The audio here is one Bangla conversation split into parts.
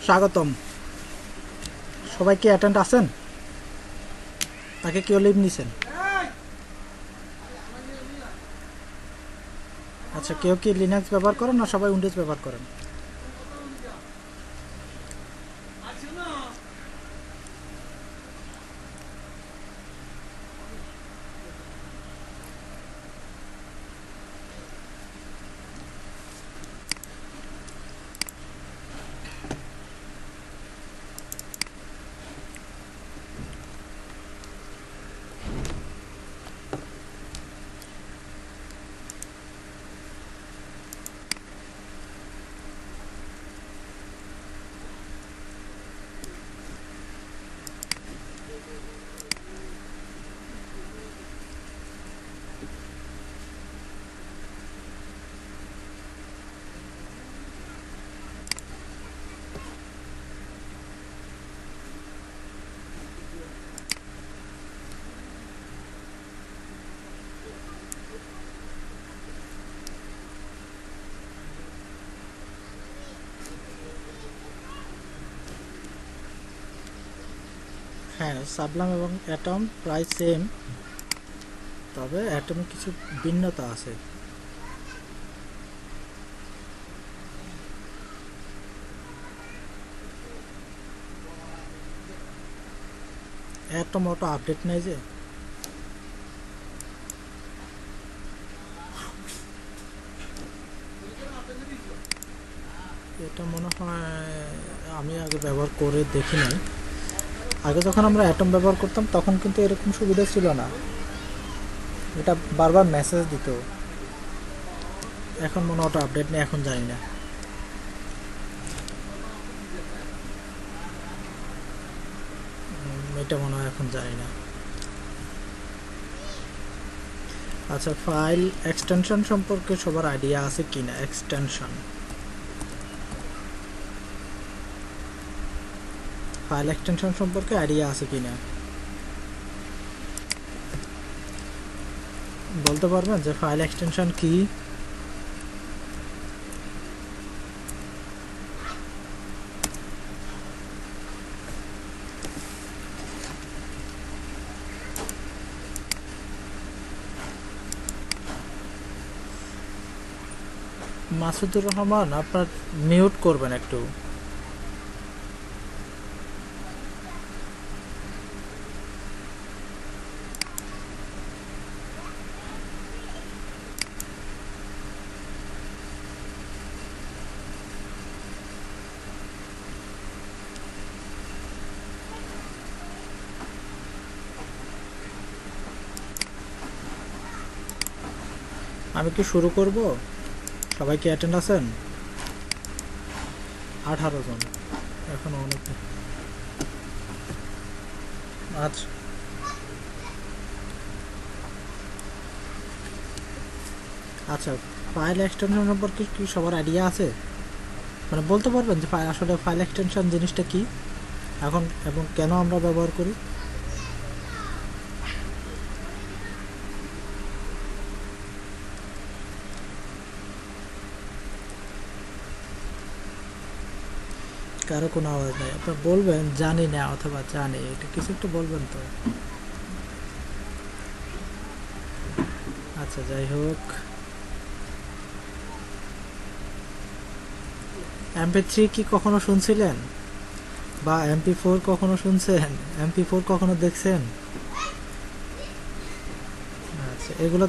স্বাগতম। সবাই কি অ্যাটেন্ড আছেন নাকি কেউ লিভ নিছেন? আচ্ছা, কেউ কি লিনাক্স ব্যবহার করেন না সবাই উইন্ডোজ ব্যবহার করেন? হ্যাঁ, সাবলাম এবং অ্যাটম প্রায় সেম, তবে অ্যাটমে কিছু ভিন্নতা আছে। অ্যাটম অটো আপডেট নেই যে, এটা মনে হয় আমি আগে ব্যবহার করে দেখি নাই। আগে যখন আমরা অ্যাটম ব্যবহার করতাম তখন কিন্তু এরকম সুবিধা ছিল না, এটা বারবার মেসেজ দিত। এখন মনে অটো আপডেট নেই, এখন জানি না। এটা মনে হয় এখন জানি না। আচ্ছা, ফাইল এক্সটেনশন সম্পর্কে সবার আইডিয়া আছে কিনা? এক্সটেনশন, ফাইল এক্সটেনশন সম্পর্কে আইডিয়া আছে কিনা বলতে পারবেন যে ফাইল এক্সটেনশন কি? মাসুদুর রহমান, আপনার মিউট করবেন একটু। আমি কি শুরু করব? সবাই কি অ্যাটেন্ড আছেন? 18 জন, এখনো অনেক। আচ্ছা আচ্ছা, ফাইল এক্সটেনশন সম্পর্কে কি সবার আইডিয়া আছে? মানে বলতে পারবেন যে আসলে ফাইল এক্সটেনশন জিনিসটা কি এখন এবং কেন আমরা ব্যবহার করি? কারো কোনো আওয়াজ নেই, আপনার বলবেন জানি না অথবা জানি, এটা কিছু একটু বলবেন তো। আচ্ছা, যাই হোক, MP3 কি কখনো শুনছিলেন? বা MP4 কখনো শুনছেন? MP4 কখনো দেখছেন? আচ্ছা, এগুলো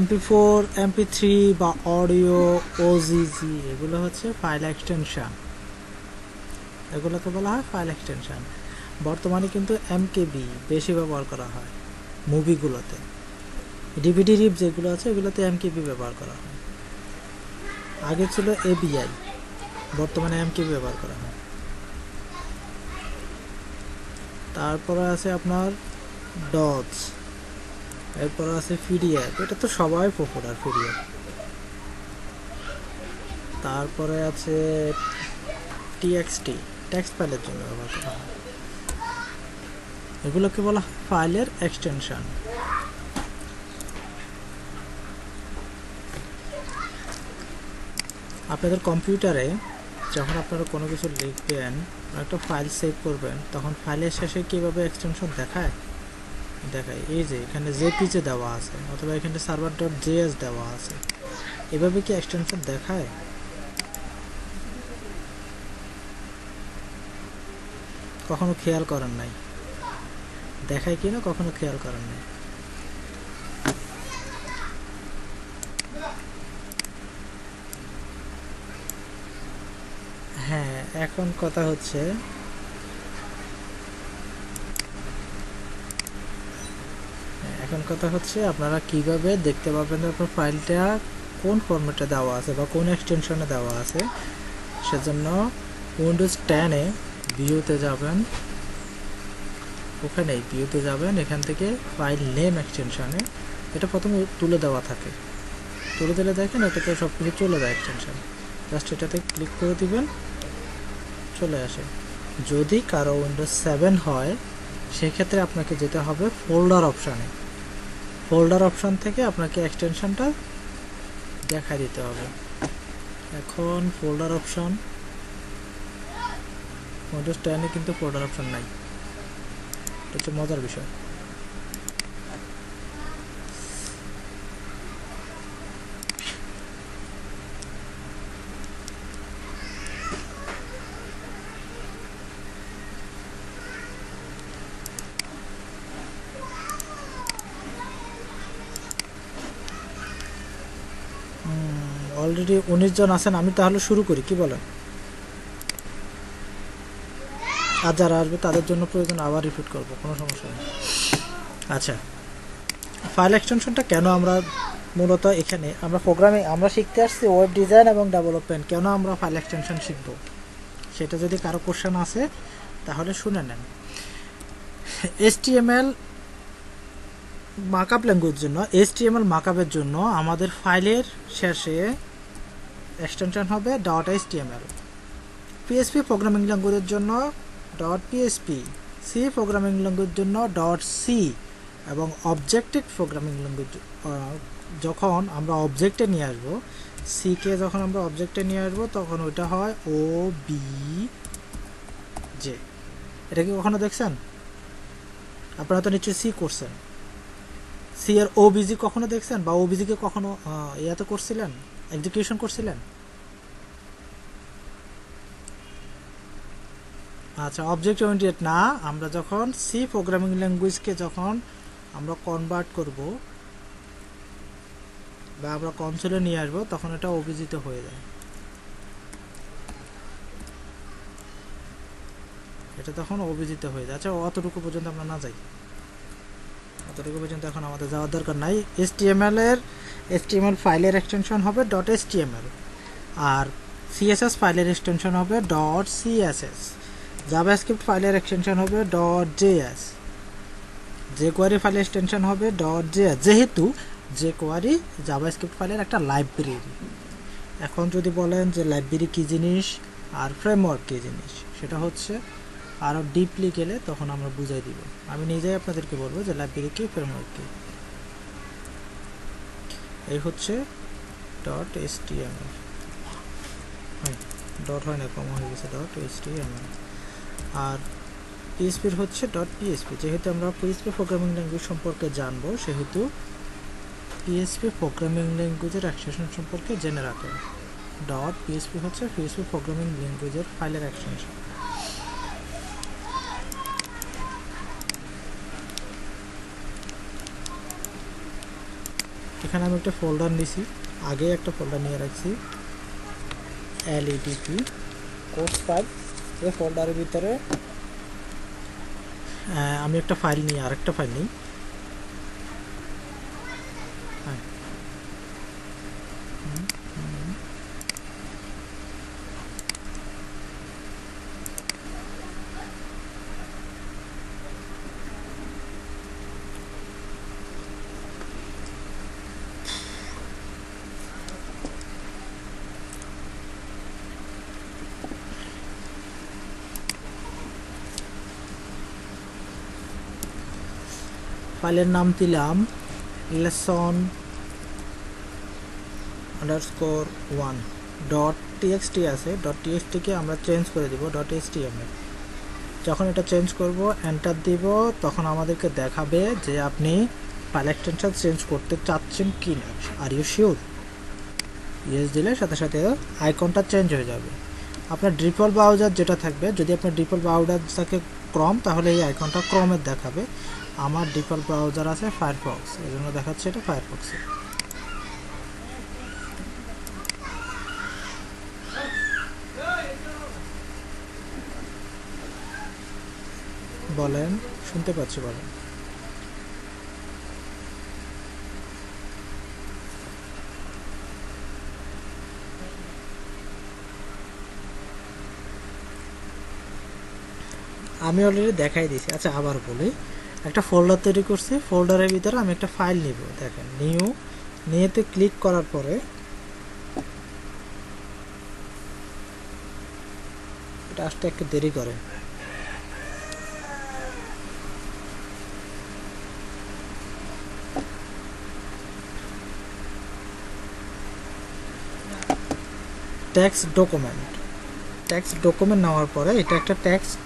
MP4, MP3 বা অডিও, OGG, এগুলো হচ্ছে ফাইল এক্সটেনশন। এগুলোকে বলা হয় ফাইল এক্সটেনশন। বর্তমানে কিন্তু MKB বেশি ব্যবহার করা হয় মুভিগুলোতে। DVD রিপ যেগুলো আছে এগুলোতে MKB ব্যবহার করা হয়। আগে ছিল ABI, বর্তমানে MKB ব্যবহার করা হয়। তারপরে আছে আপনার ডজ, এরপর আছে PDF, এটা তো সবাই পপুলার PDF। তারপরে আছে TXT, টেক্সট ফাইলের জন্য ব্যবহার করা হয়। এগুলোকে বলা হয় ফাইলের এক্সটেনশন। আপনাদের কম্পিউটারে যখন আপনারা কোনো কিছু লিখবেন, একটা ফাইল সেভ করবেন, তখন ফাইলের শেষে কীভাবে এক্সটেনশন দেখায়, এই যে এখানে জেপিজে দেওয়া আছে অথবা এখানে সার্ভার ডট জেএস দেওয়া আছে, এভাবে কি এক্সটেনশন দেখায়? কখনো খেয়াল করেন নাই? দেখায় কি না কখনো খেয়াল করেন নাই? হ্যাঁ, এখন কথা হচ্ছে আপনারা কিভাবে দেখতে পাবেন আপনার ফাইলটা কোন ফরম্যাটে দেওয়া আছে বা কোন এক্সটেনশনে দেওয়া আছে। সেজন্য উইন্ডোজ 10-এ ভিউতে যাবেন, ওখানে ভিউতে যাবেন, এখান থেকে ফাইল নেম এক্সটেনশনে এটা প্রথমে তুলে দেওয়া থাকে, তুলে দিলে দেখেন এটাতে সব কিছু চলে যায় এক্সটেনশন, জাস্ট এটাতে ক্লিক করে দিবেন, চলে আসে। যদি কারো উইন্ডোজ 7 হয় সেক্ষেত্রে আপনাকে যেতে হবে ফোল্ডার অপশানে, ফোল্ডার অপশান থেকে আপনাকে এক্সটেনশনটা দেখা দিতে হবে। এখন ফোল্ডার অপশান, উইন্ডোজ 10-এ কিন্তু ফোল্ডার অপশান নাই, এটা হচ্ছে মজার বিষয়। অলরেডি 19 জন আছেন, আমি তাহলে শুরু করি, কি বলেন? আর যারা আসবে তাদের জন্য প্রয়োজন আবার রিপিট করব, কোনো সমস্যা নেই। আচ্ছা, ফাইল এক্সটেনশনটা কেন আমরা মূলত এখানে আমরা প্রোগ্রামে আমরা শিখতে আসছি ওয়েব ডিজাইন এবং ডেভেলপমেন্ট, কেন আমরা ফাইল এক্সটেনশন শিখব সেটা যদি কারো কোশ্চেন আছে তাহলে শুনে নেন। HTML মার্কআপ ল্যাঙ্গুয়েজের জন্য, HTML মার্কআপের জন্য আমাদের ফাইলের শেষে এক্সটেনশন হবে .html, PHP প্রোগ্রামিং ল্যাঙ্গুয়েজের জন্য .php, C প্রোগ্রামিং ল্যাঙ্গুয়েজের জন্য .c, এবং অবজেক্টিভ প্রোগ্রামিং ল্যাঙ্গুয়েজ যখন আমরা অবজেক্টে নিয়ে আসবো, সিকে যখন আমরা অবজেক্টে নিয়ে আসবো তখন ওইটা হয় OBJ। এটা কি কখনো দেখছেন? আপনারা তো নিশ্চয়ই সি করছেন, সি এর OBJ কখনো দেখছেন, বা ওবিজিকে কখনো ইয়াতে করছিলেন, এক্সিকিউশন করছিলেন? আচ্ছা, অবজেক্ট ওরিয়েন্টেড না, আমরা যখন সি প্রোগ্রামিং ল্যাঙ্গুয়েজকে যখন আমরা কনভার্ট করব বা আমরা কনসোলে নিয়ে আসবো তখন এটা অভিজিত হয়ে যায়, এটা তখন অভিজিত হয়ে যায়। আচ্ছা, অতটুকু পর্যন্ত আমরা না যাই, অতটুকু পর্যন্ত এখন আমাদের যাওয়ার দরকার নাই। HTML ফাইলের এক্সটেনশন হবে .html, আর CSS ফাইলের এক্সটেনশন হবে .css, জাভাস্ক্রিপ্ট ফাইলের এক্সটেনশন হবে .js, jQuery ফাইলের এক্সটেনশন হবে .js, যেহেতু jQuery জাভাস্ক্রিপ্ট ফাইলের একটা লাইব্রেরি। এখন যদি বলেন যে লাইব্রেরি কী জিনিস আর ফ্রেমওয়ার্ক কী জিনিস, সেটা হচ্ছে আরও ডিপলি গেলে তখন আমরা বুঝাই দিব, আমি নিজেই আপনাদেরকে বলবো যে লাইব্রেরি কি, ফ্রেমওয়ার্ক কি। এই হচ্ছে .html, ডট হয় না, কম হয়ে গেছে, .html। আর PHP হচ্ছে .php, যেহেতু আমরা PHP প্রোগ্রামিং ল্যাঙ্গুয়েজ সম্পর্কে জানবো সেহেতু PHP প্রোগ্রামিং ল্যাঙ্গুয়েজের এক্সটেনশন সম্পর্কে জেনে রাখেন। .php হচ্ছে PHP প্রোগ্রামিং ল্যাঙ্গুয়েজের ফাইলের এক্সটেনশন। এখানে আমি একটা ফোল্ডার নিছি, আগে একটা ফোল্ডার নিয়ে রাখছি LEDP কোর্স ফাইল, এই ফোল্ডারের ভিতরে আমি একটা ফাইল নিই, আরেকটা ফাইল নিই, ফাইলের নাম দিলাম lesson_1 ডট টিএক্সটি আছে, ডট টিএক্সটিকে আমরা চেঞ্জ করে দিব ডট এইচটিএমএল। যখন এটা চেঞ্জ করব, এন্টার দিব, তখন আমাদেরকে দেখাবে যে আপনি ফাইল এক্সটেনশন চেঞ্জ করতে চাচ্ছেন কি না। আর ইউ শিওর? ইয়েস দিলে সাথে সাথে আইকনটা চেঞ্জ হয়ে যাবে। আপনার ডিফল্ট ব্রাউজার যেটা থাকবে, যদি আপনার ডিফল্ট ব্রাউজার থাকে ক্রম, তাহলে এই আইকনটা ক্রমের দেখাবে। আমার ডিফল্ট ব্রাউজার আছে ফায়ারফক্স, এই জন্য দেখাচ্ছে এটা ফায়ারফক্সে। বলেন, শুনতে পাচ্ছি, বলেন। আমি অলরেডি দেখাই দিয়েছি। আচ্ছা, আবার বলি, একটা ফোল্ডার তৈরি করছি, ফোল্ডারের ভিতরে আমি একটা ফাইল নিব। দেখেন, নিয়েতে ক্লিক করার পরে এটা আসতে একটু দেরি করে। টেক্সট ডকুমেন্ট নেওয়ার পরে এটা একটা টেক্সট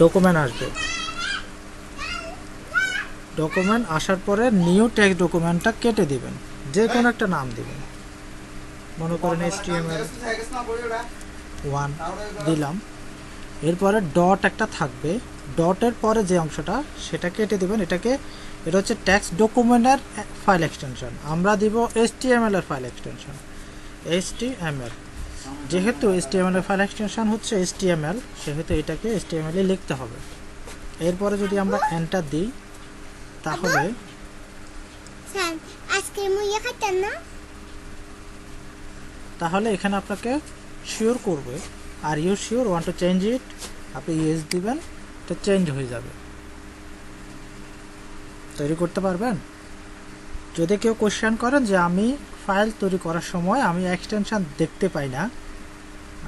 ডকুমেন্ট আসবে। ডকুমেন্ট আসার পরে নিউ টেক্সট ডকুমেন্টটা কেটে দিবেন, যে কোনো একটা নাম দিবেন। মনে করেন HTML1 দিলাম। এরপরে ডট একটা থাকবে, ডটের পরে যে অংশটা সেটা কেটে দিবেন। এটা হচ্ছে টেক্সট ডকুমেন্টের ফাইল এক্সটেনশন। আমরা দিব HTML এর ফাইল এক্সটেনশন, HTML। যেহেতু HTML এর ফাইল এক্সটেনশন হচ্ছে HTML, সেহেতু এটাকে HTML এ লিখতে হবে। এরপরে যদি আমরা এন্টার দিই, তাহলে এখানে আপনাকে শিওর করবে, are you sure want to change it. আপনি ইয়েস দিবেন, এটা চেঞ্জ হয়ে যাবে। তৈরি করতে পারবেন। যদি কেউ কোশ্চেন করেন যে আমি ফাইল তৈরি করার সময় আমি এক্সটেনশন দেখতে পাই না,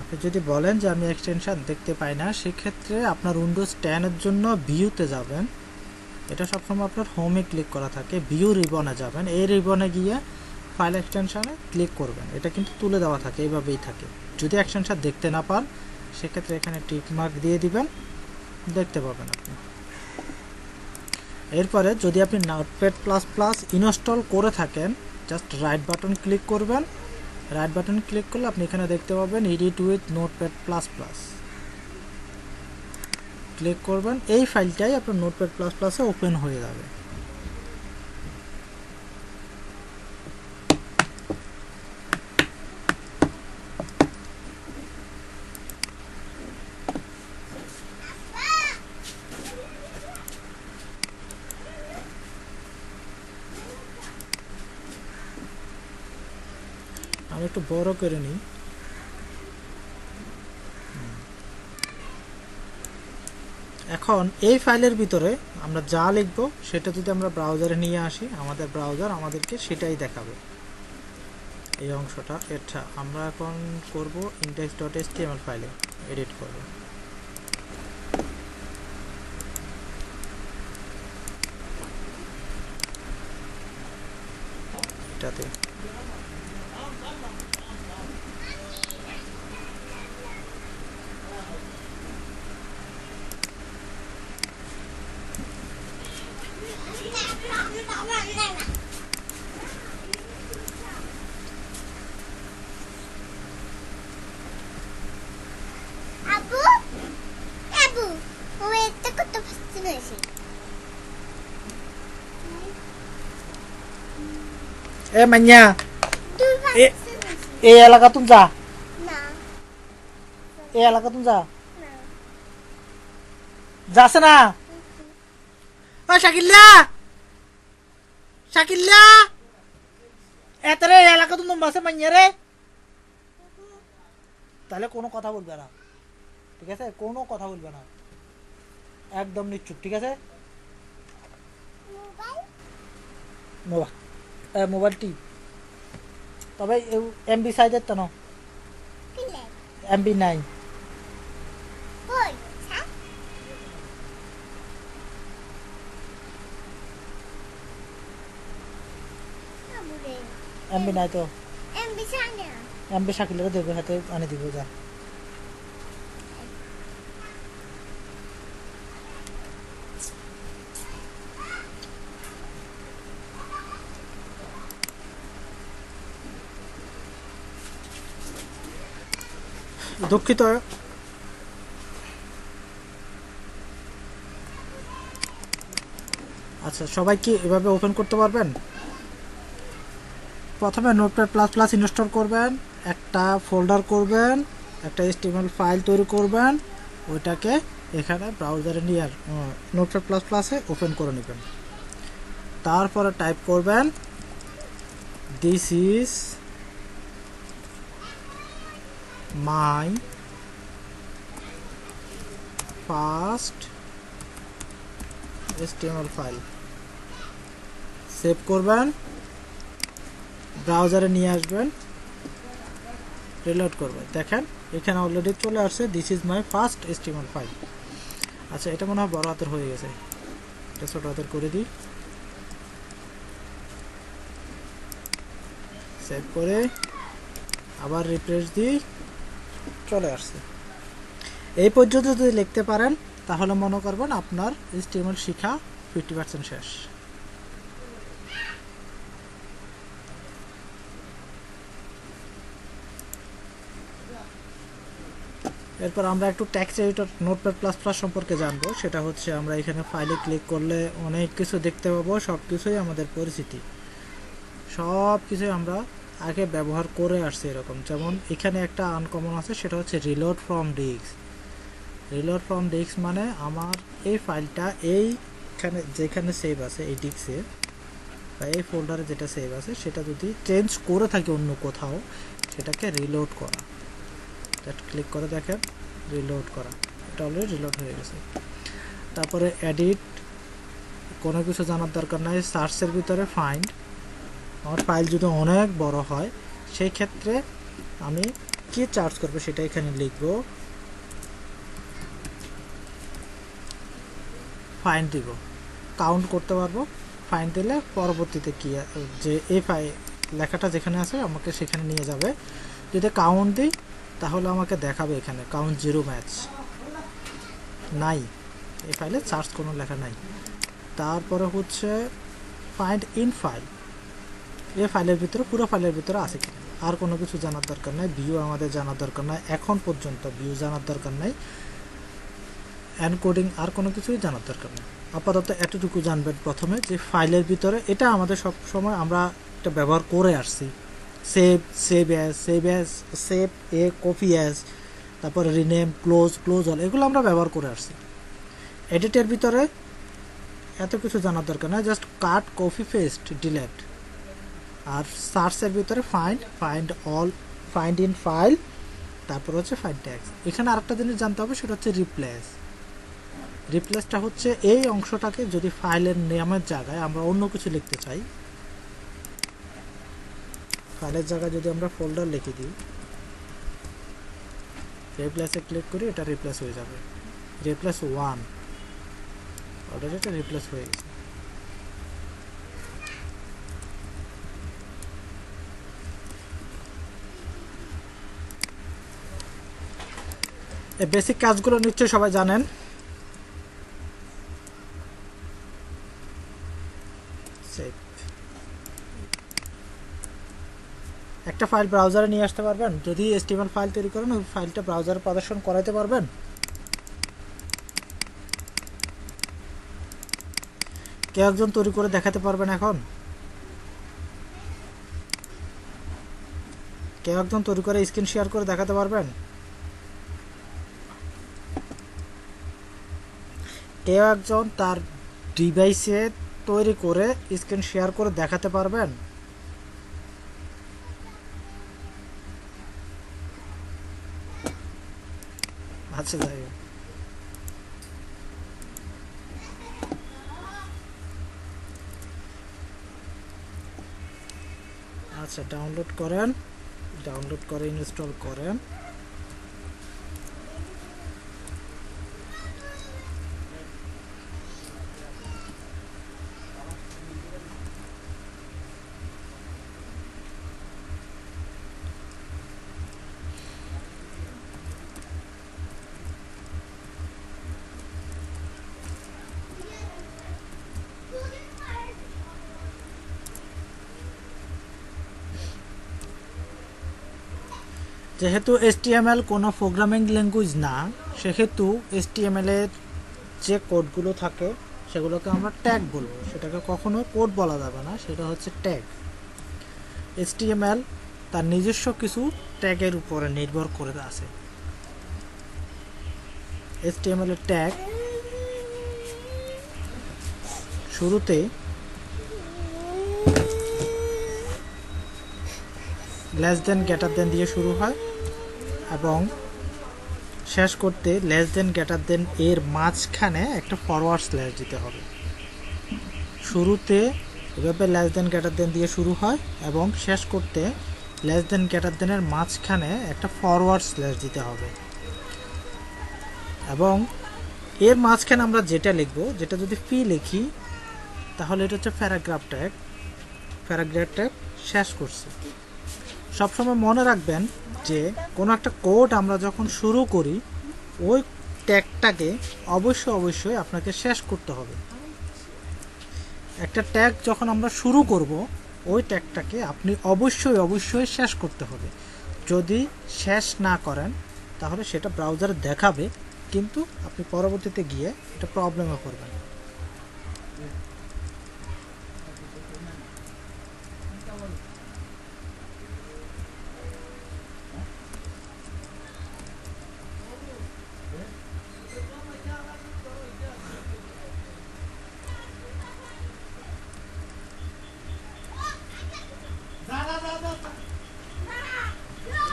আপনি যদি বলেন যে আমি এক্সটেনশন দেখতে পাই না, সেক্ষেত্রে আপনার উইন্ডোজ 10 এর জন্য ভিউতে যাবেন। এটা সবসময় আপনার হোমে ক্লিক করা থাকে, ভিউ রিবনে যাবেন। এই রিবনে গিয়ে ফাইল এক্সটেনশনে ক্লিক করবেন। এটা কিন্তু তুলে দেওয়া থাকে, এইভাবেই থাকে। যদি এক্সটেনশন দেখতে না পান, সেক্ষেত্রে এখানে টিক মার্ক দিয়ে দিবেন, দেখতে পাবেন আপনি। এরপরে যদি আপনি নোটপ্যাড প্লাস প্লাস ইনস্টল করে থাকেন, জাস্ট রাইট বাটন ক্লিক করবেন। রাইট বাটন ক্লিক করলে আপনি এখানে দেখতে পাবেন edit with notepad plus plus, click করবেন। এই ফাইলটাই আপনার নোটপ্যাড প্লাস প্লাসে ওপেন হয়ে যাবে। আমি একটু বড় করে নিই। এখন এই ফাইলের ভিতরে আমরা যা লিখব সেটা যদি আমরা ব্রাউজারে নিয়ে আসি, আমাদের ব্রাউজার আমাদেরকে সেটাই দেখাবে। এই অংশটা এটা আমরা এখন করব index.html ফাইলে এডিট করব। এটাতে এ মাইয়া এই এলাকাতুন যা, এই এলাকাতুন যা, যাচ্ছে না। শাকিল্লা, শাকিল্লা, এতরে এই এলাকাতুন বাসে মাইয়া রে। তাহলে কোনো কথা বলবে না, ঠিক আছে? কোনো কথা বলবে না, একদম নিশ্চুপ, ঠিক আছে? মোবাইলটি তবে এমবি সাইজের তো না, এমবি নাই। এমবি নাই তো, এমবি শাকিলেরও দেবে, হাতে আনে দিব যা। দুঃখিত। আচ্ছা, সবাই কি এভাবে ওপেন করতে পারবেন? প্রথমে নোটপ্যাড প্লাস প্লাস ইনস্টল করবেন, একটা ফোল্ডার করবেন, একটা HTML ফাইল তৈরি করবেন, ওইটাকে এখানে ব্রাউজারে নিয়ে নোটপ্যাড প্লাস প্লাসে ওপেন করে নেবেন। তারপরে টাইপ করবেন this is my first HTML file. Save করবেন, ব্রাউজারে নিয়ে আসবেন, রিলোড করবেন। দেখেন এখানে অলরেডি চলে আসছে this is my first HTML file. আচ্ছা, এটা মনে হয় বড় হাতের হয়ে গেছে, এটা ছোট হাতের করে দিই। সেভ করে আবার রিফ্রেশ দিই, চলে আসছে। এই পর্যন্ত যদি লিখতে পারেন তাহলে মনে করবেন আপনার HTML শেখা 50% শেষ। এরপর আমরা একটু text editor notepad plus plus সম্পর্কে জানবো। সেটা হচ্ছে আমরা এখানে ফাইলে ক্লিক করলে অনেক কিছু দেখতে পাবো, সব কিছুই আমাদের পরিচিতি, সব কিছুই আমরা আগে ব্যবহার করে আসছি এরকম। যেমন এখানে একটা আনকমন আছে, সেটা হচ্ছে reload from disk. Reload from disk মানে আমার এই ফাইলটা এইখানে যেখানে সেভ আছে এই ডিস্কে বা এই ফোল্ডারে যেটা সেভ আছে সেটা যদি চেঞ্জ করে থাকে অন্য কোথাও, সেটাকে রিলোড করা। ক্লিক করে দেখেন রিলোড করা, এটা অলরেডি রিলোড হয়ে গেছে। তারপরে এডিট, কোনো কিছু জানার দরকার নাই। সার্চের ভিতরে ফাইন্ড, আমার ফাইল যদি অনেক বড় হয় সেই ক্ষেত্রে আমি কি চার্জ করবো সেটা এখানে লিখব, ফাইন্ড দিব, কাউন্ট করতে পারবো। ফাইন্ড দিলে পরবর্তীতে কি যে এই লেখাটা যেখানে আছে আমাকে সেখানে নিয়ে যাবে। যদি কাউন্ট দিই তাহলে আমাকে দেখাবে এখানে কাউন্ট 0 ম্যাচ নাই, এই ফাইলে সার্চ কোনো লেখা নাই। তারপরে হচ্ছে ফাইন্ড ইন ফাইল, এই ফাইলের ভিতরে পুরো ফাইলের ভিতরে আছে কিনা, আর কোনো কিছু জানার দরকার নাই। ভিউ আমাদের জানার দরকার নাই, এখন পর্যন্ত ভিউ জানার দরকার নাই। এনকোডিং আর কোনো কিছুই জানার দরকার নেই। আপাতত এতটুকু জানবেন প্রথমে যে ফাইলের ভিতরে এটা আমাদের সব সময় আমরা এটা ব্যবহার করে আসছি। সেভ এ কপি অ্যাজ, তারপরে রিনেম, ক্লোজ অল, এগুলো আমরা ব্যবহার করে আসছি। এডিটের ভিতরে এত কিছু জানার দরকার নেই, জাস্ট কাট, কপি, পেস্ট, ডিলেট। আর সার্চের ভিতরে find all, find in file, তারপর হচ্ছে ফাইন্ড ট্যাক্স। এখানে আরেকটা জিনিস জানতে হবে, সেটা হচ্ছে রিপ্লেসটা হচ্ছে এই অংশটাকে যদি ফাইলের নামের জায়গায় আমরা অন্য কিছু লিখতে চাই, ফাইলের জায়গায় যদি আমরা ফোল্ডার লিখে দিই, রিপ্লেসে ক্লিক করি, এটা রিপ্লেস হয়ে যাবে। রিপ্লেস 1, অলরেডি এটা রিপ্লেস হয়ে গেছে। এই বেসিক কাজগুলো নিশ্চয়ই সবাই জানেন। একটা ফাইল ব্রাউজারে নিয়ে আসতে পারবেন, যদি HTML ফাইল তৈরি করেন ওই ফাইলটা ব্রাউজারে প্রদর্শন করাতে পারবেন। কেউ একজন তৈরি করে দেখাতে পারবেন এখন? কেউ একজন তৈরি করে স্ক্রিন শেয়ার করে দেখাতে পারবেন? কেউ একজন তার ডিভাইসে তৈরি করে স্ক্রিন শেয়ার করে দেখাতে পারবেন? আচ্ছা, যাই হোক, আচ্ছা ডাউনলোড করেন, ডাউনলোড করে ইনস্টল করেন। যেহেতু HTML কোনো প্রোগ্রামিং ল্যাঙ্গুয়েজ না, সেহেতু HTML এর যে কোডগুলো থাকে সেগুলোকে আমরা ট্যাগ বলবো, সেটাকে কখনো কোড বলা যাবে না, সেটা হচ্ছে ট্যাগ। HTML তার নিজস্ব কিছু ট্যাগের উপরে নির্ভর করে আছে। HTML এর ট্যাগ শুরুতে লেস দেন গ্রেটার দেন দিয়ে শুরু হয় এবং শেষ করতে লেস দেন গ্রেটার দেন এর মাঝখানে একটা ফরওয়ার্ড স্ল্যাশ দিতে হবে। শুরুতে এভাবে লেস দেন গ্রেটার দেন দিয়ে শুরু হয় এবং শেষ করতে লেস দেন গ্রেটার দেনের মাঝখানে একটা ফরওয়ার্ড স্ল্যাশ দিতে হবে। এবং এর মাঝখানে আমরা যেটা লিখব, যেটা যদি পি লিখি তাহলে এটা হচ্ছে প্যারাগ্রাফ ট্যাগ। প্যারাগ্রাফ ট্যাগ শেষ করছে। সবসময় মনে রাখবেন যে কোনো একটা কোড আমরা যখন শুরু করি ওই ট্যাগটাকে অবশ্যই আপনাকে শেষ করতে হবে। একটা ট্যাগ যখন আমরা শুরু করব ওই ট্যাগটাকে আপনি অবশ্যই শেষ করতে হবে। যদি শেষ না করেন তাহলে সেটা ব্রাউজারে দেখাবে, কিন্তু আপনি পরবর্তীতে গিয়ে এটা প্রবলেমে পড়বেন।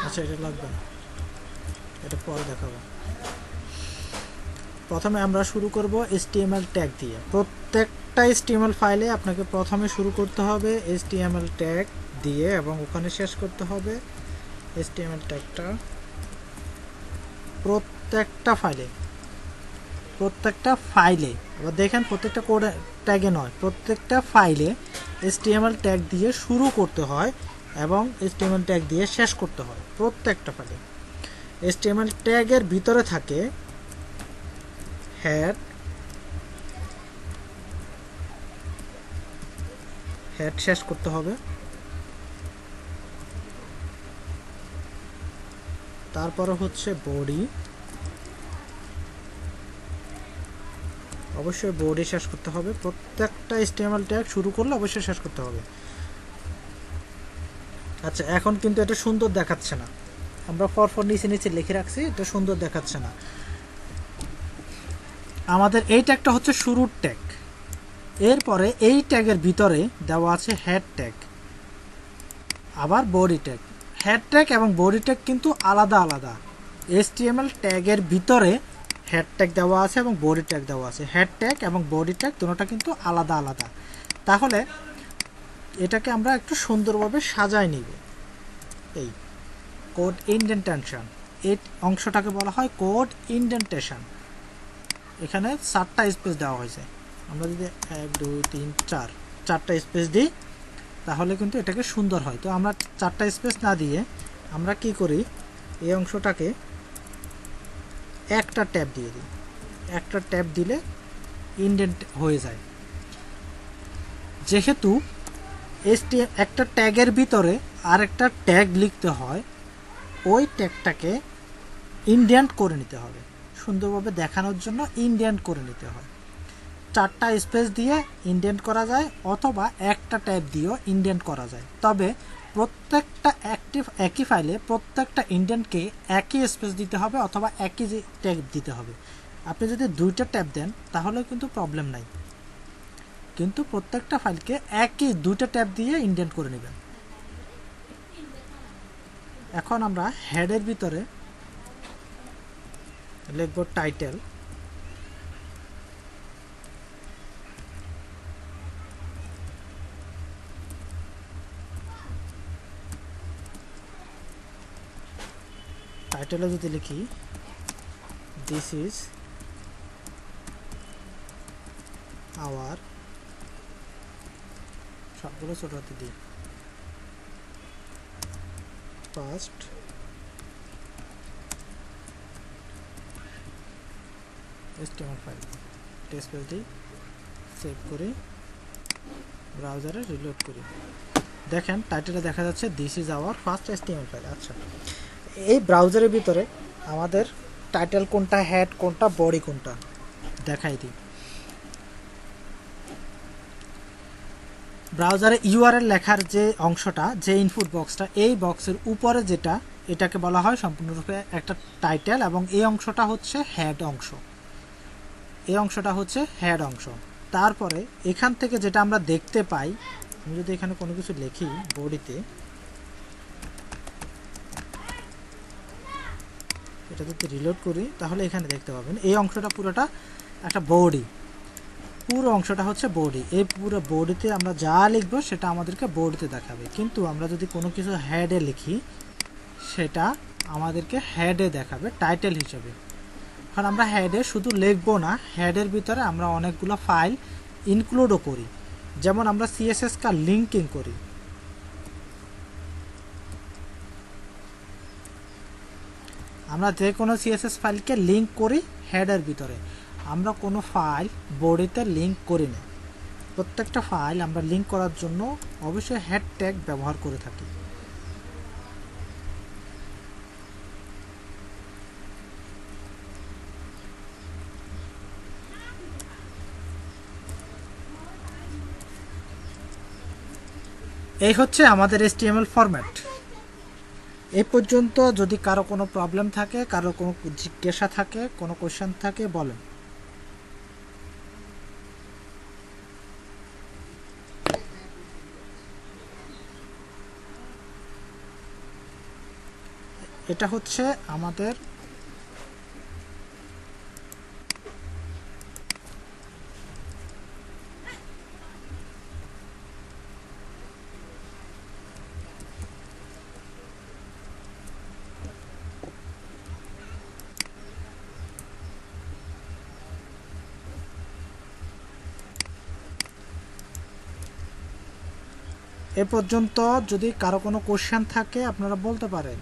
আচ্ছা, এটা লাগবে না, এটা পরে দেখাবো। প্রথমে আমরা শুরু করব HTML ট্যাগ দিয়ে। প্রত্যেকটা HTML ফাইলে আপনাকে প্রথমে শুরু করতে হবে HTML ট্যাগ দিয়ে এবং ওখানে শেষ করতে হবে HTML ট্যাগটা। প্রত্যেকটা ফাইলে আবার দেখেন, প্রত্যেকটা কোড ট্যাগে নয়, প্রত্যেকটা ফাইলে HTML ট্যাগ দিয়ে শুরু করতে হয় এবং HTML ট্যাগ দিয়ে শেষ করতে হয়। প্রত্যেকটা ফাইলে HTML ট্যাগের ভিতরে থাকে হেড শেষ করতে হবে, তারপরে হচ্ছে বডি, অবশ্যই বডি শেষ করতে হবে। প্রত্যেকটা HTML ট্যাগ শুরু করলে অবশ্যই শেষ করতে হবে। আচ্ছা, এখন কিন্তু এটা সুন্দর দেখাচ্ছে না, আমরা ফর নিচে লিখে রাখছি, এটা সুন্দর দেখাচ্ছে না। আমাদের এই ট্যাগটা হচ্ছে শুরুর ট্যাগ। এরপরে এই ট্যাগের ভিতরে দেওয়া আছে হেড ট্যাগ, আবার বডি ট্যাগ। হেড ট্যাগ এবং বডি ট্যাগ কিন্তু আলাদা আলাদা। HTML ট্যাগের ভিতরে হেড ট্যাগ দেওয়া আছে এবং বডি ট্যাগ দেওয়া আছে। হেড ট্যাগ এবং বডি ট্যাগ দুটোটা কিন্তু আলাদা আলাদা। তাহলে এটাকে আমরা একটু সুন্দরভাবে সাজায় নিব। এই কোড ইনডেন্টেশন, এই অংশটাকে বলা হয় কোড ইনডেন্টেশন। এখানে 4টা স্পেস দেওয়া হয়েছে। আমরা যদি 1 2 3 4 4টা স্পেস দিই তাহলে কিন্তু এটাকে সুন্দর হয়। তো আমরা 4টা স্পেস না দিয়ে আমরা কি করি, এই অংশটাকে একটা ট্যাব দিয়ে দিই। একটা ট্যাব দিলে ইনডেন্ট হয়ে যায়। যেহেতু একটা ট্যাগের ভিতরে আরেকটা ট্যাগ লিখতে হয়, ওই ট্যাগটাকে ইনডেন্ট করে নিতে হবে। সুন্দরভাবে দেখানোর জন্য ইনডেন্ট করে নিতে হয়। 4টা স্পেস দিয়ে ইনডেন্ট করা যায় অথবা একটা ট্যাব দিয়েও ইনডেন্ট করা যায়। তবে প্রত্যেকটা একই ফাইলে প্রত্যেকটা ইনডেন্টকে একই স্পেস দিতে হবে অথবা একই ট্যাগ দিতে হবে। আপনি যদি 2টা ট্যাব দেন তাহলে কিন্তু প্রবলেম নাই, কিন্তু প্রত্যেকটা ফাইলকে একই 2টা ট্যাব দিয়ে ইনডেন্ট করে নেবেন। এখন আমরা হেডের ভিতরে লিখব টাইটেল। টাইটেলে যদি লিখি দিস ইজ আওয়ার, সবগুলো ছোট হাতে দিই, first HTML file. Text page দিই, সেভ করি, ব্রাউজারে রিলোড করি। দেখেন টাইটেলে দেখা যাচ্ছে this is our first HTML file. আচ্ছা, এই ব্রাউজারের ভিতরে আমাদের টাইটেল কোনটা, হেড কোনটা, বডি কোনটা দেখাই দিই। ব্রাউজারে ইউআরএল লেখার যে অংশটা, যে ইনপুট বক্সটা, এই বক্সের উপরে যেটা, এটাকে বলা হয় সম্পূর্ণরূপে একটা টাইটেল, এবং এই অংশটা হচ্ছে হেড অংশ, এই অংশটা হচ্ছে হেড অংশ। তারপরে এখান থেকে যেটা আমরা দেখতে পাই, আমি যদি এখানে কোনো কিছু লিখি বডিতে, এটা যদি রিলোড করি তাহলে এখানে দেখতে পাবেন এই অংশটা পুরোটা একটা বডি, পুরো অংশটা হচ্ছে বডি। এই পুরো বডিতে আমরা যা লিখবো সেটা আমাদেরকে বডিতে দেখাবে, কিন্তু আমরা যদি কোনো কিছু হেডে লিখি সেটা আমাদেরকে হেডে দেখাবে টাইটেল হিসেবে। কারণ আমরা হেডে শুধু লিখবো না, হেডের ভিতরে আমরা অনেকগুলো ফাইল ইনক্লুডও করি, যেমন আমরা সিএসএস কা লিঙ্কিং করি। আমরা যে কোনো সিএসএস ফাইলকে লিঙ্ক করি হেডের ভিতরে, আমরা কোনো ফাইল বডিতে লিঙ্ক করি না। প্রত্যেকটা ফাইল আমরা লিঙ্ক করার জন্য অবশ্যই হেড ট্যাগ ব্যবহার করে থাকি। এই হচ্ছে আমাদের HTML ফরম্যাট। এই পর্যন্ত যদি কারো কোনো প্রবলেম থাকে, কারো কোনো জিজ্ঞাসা থাকে, কোনো কোশ্চেন থাকে, বলেন। এটা হচ্ছে আমাদের এ পর্যন্ত যদি কারো কোনো কোশ্চেন থাকে আপনারা বলতে পারেন।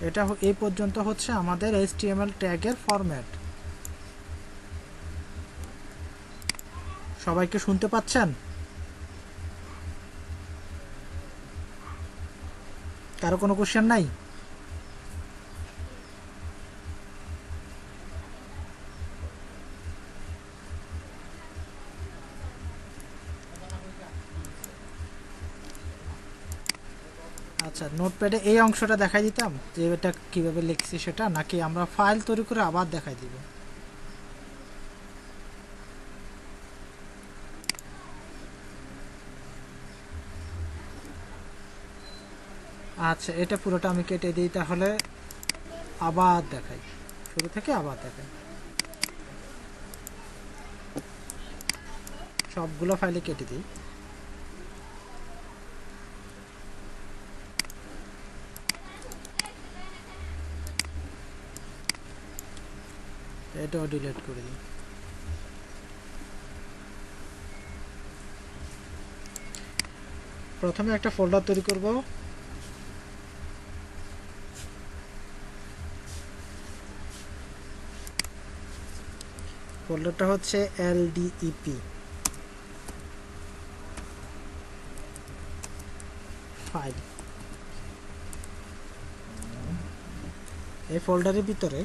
এটা এই পর্যন্ত হচ্ছে আমাদের HTML ট্যাগের ফরম্যাট। সবাইকে শুনতে পাচ্ছেন? কারো কোনো কোশ্চেন নাই? আচ্ছা, নোটপ্যাডে এই অংশটা দেখাই দিতাম যে এটা কিভাবে লিখছি সেটা, নাকি আমরা ফাইল তৈরি করে আবার দেখাই দিব? আচ্ছা, এটা পুরোটা আমি কেটে দিই, তাহলে আবার দেখাই, শুরু থেকে আবার দেখাই। সবগুলো ফাইলে কেটে দিই। এটাও ডিলিট করে দিই। প্রথমে একটা ফোল্ডার তৈরি করব। ফোল্ডারটা হচ্ছে LDEP ফাইল। এই ফোল্ডারের ভিতরে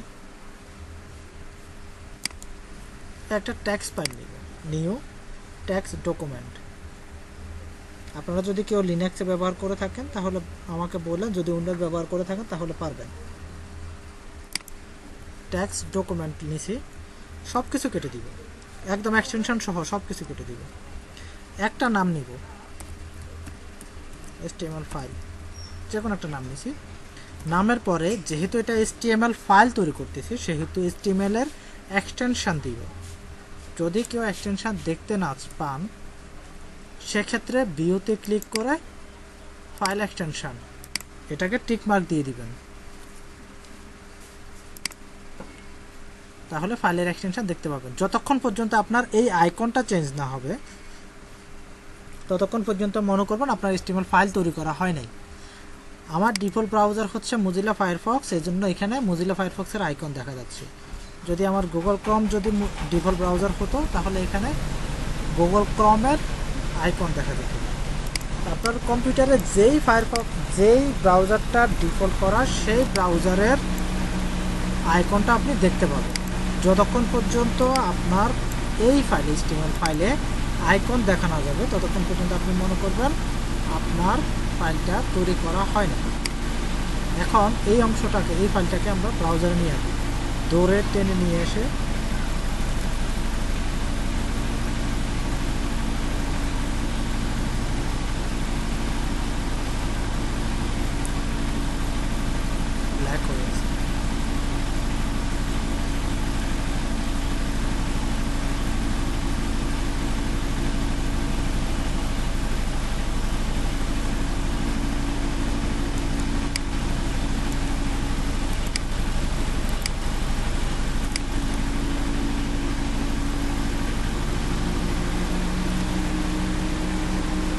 একটা টেক্সট ফাইল নিব, নিউ টেক্সট ডকুমেন্ট। আপনারা যদি কেউ লিনাক্সে ব্যবহার করে থাকেন তাহলে আমাকে বলেন, যদি উইন্ডোজ ব্যবহার করে থাকেন তাহলে পারবেন। টেক্সট ডকুমেন্ট নিছি, সব কিছু কেটে দিব, একদম এক্সটেনশন সহ সব কিছু কেটে দিব। একটা নাম নিব, HTML ফাইল, যে কোনো একটা নাম নিছি। নামের পরে যেহেতু এটা HTML ফাইল তৈরি করতেছি সেহেতু HTML এর এক্সটেনশন দিব। যদি কেউ এক্সটেনশন দেখতে না পান সেক্ষেত্রে ভিউতে ক্লিক করে ফাইল এক্সটেনশন এটাকে টিক মার্ক দিয়ে দিবেন, তাহলে ফাইলের এক্সটেনশন দেখতে পাবেন। যতক্ষণ পর্যন্ত আপনার এই আইকনটা চেঞ্জ না হবে ততক্ষণ পর্যন্ত মনে করবেন আপনার HTML ফাইল তৈরি করা হয় নাই। আমার ডিফল্ট ব্রাউজার হচ্ছে মোজিলা ফায়ারফক্স, এই জন্য এখানে মোজিলা ফায়ারফক্সের আইকন দেখা যাচ্ছে। যদি আমার গুগল ক্রোম যদি ডিফল্ট ব্রাউজার হতো তাহলে এখানে গুগল ক্রোমের আইকন দেখা যেত। আপনার কম্পিউটারে যেই ফায়ারফক্স, যেই ব্রাউজারটা ডিফল্ট করা, সেই ব্রাউজারের আইকনটা আপনি দেখতে পাবেন। যতক্ষণ পর্যন্ত আপনার এই ফাইলে, HTML ফাইলে আইকন দেখানো যাবে, ততক্ষণ পর্যন্ত আপনি মনে করবেন আপনার ফাইলটা তৈরি করা হয় না। এখন এই অংশটাকে, এই ফাইলটাকে আমরা ব্রাউজারে নিয়ে আসি, দৌড়ে টেনে নিয়ে এসে ব্ল্যাক হয়ে গেছে।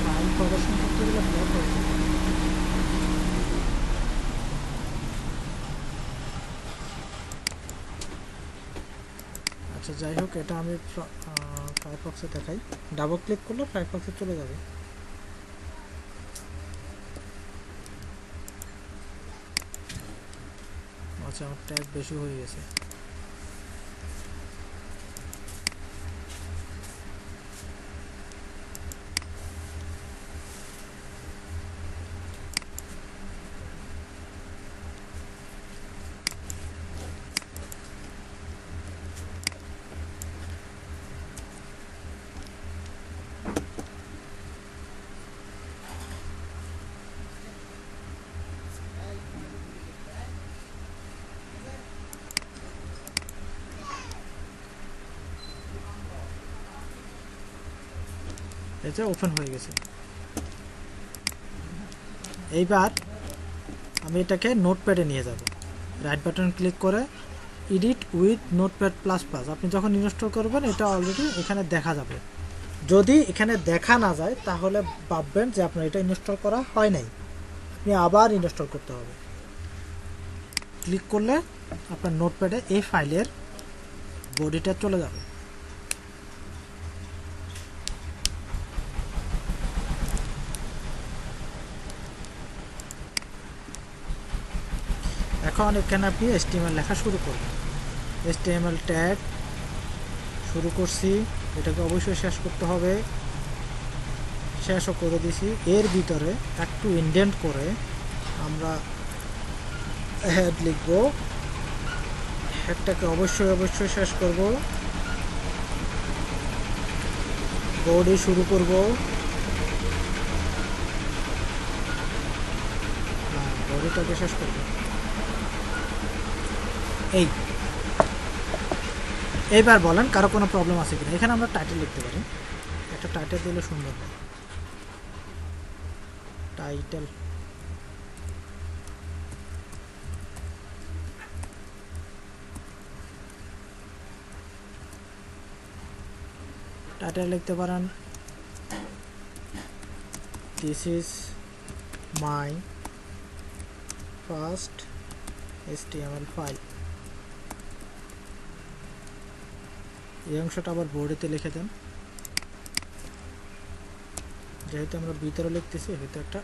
ফাইল প্রদর্শন করতে গেলে ব্ল্যাক হয়ে যায়। আচ্ছা, যাই হোক, এটা আমি ফায়ারফক্সে দেখাই। ডাবল ক্লিক করলে ফায়ারফক্সে চলে যাবে। আচ্ছা, আমার ট্যাগ বেশি হয়ে গেছে। এটা ওপেন হয়ে গেছে। এইবার আমি এটাকে নোটপ্যাডে নিয়ে যাব। রাইট বাটন ক্লিক করে edit with notepad plus plus, আপনি যখন ইনস্টল করবেন এটা অলরেডি এখানে দেখা যাবে। যদি এখানে দেখা না যায় তাহলে ভাববেন যে আপনার এটা ইনস্টল করা হয় নাই, আপনি আবার ইনস্টল করতে হবে। ক্লিক করলে আপনার নোটপ্যাডে এই ফাইলের বডিটা চলে যাবে। এখন এখানে আপনি HTML লেখা শুরু করবেন। HTML ট্যাগ শুরু করছি, এটাকে অবশ্যই শেষ করতে হবে। শেষও করে দিছি। এর ভিতরে একটু ইনডেন্ট করে আমরা হেড লিখব। হেডটাকে অবশ্যই শেষ করব। বডি শুরু করব। বডিটাকে শেষ করব। এইবার বলেন কারো কোনো প্রবলেম আছে কিনা। এখানে আমরা টাইটেল লিখতে পারি, একটা টাইটেল দিলে সুন্দর হয়। টাইটেল লিখতে পারেন this is my first HTML file. এই অংশটা আবার বোর্ডেতে লিখে দেন। যেহেতু আমরা ভিতরে লিখতেছি, হয়তো একটা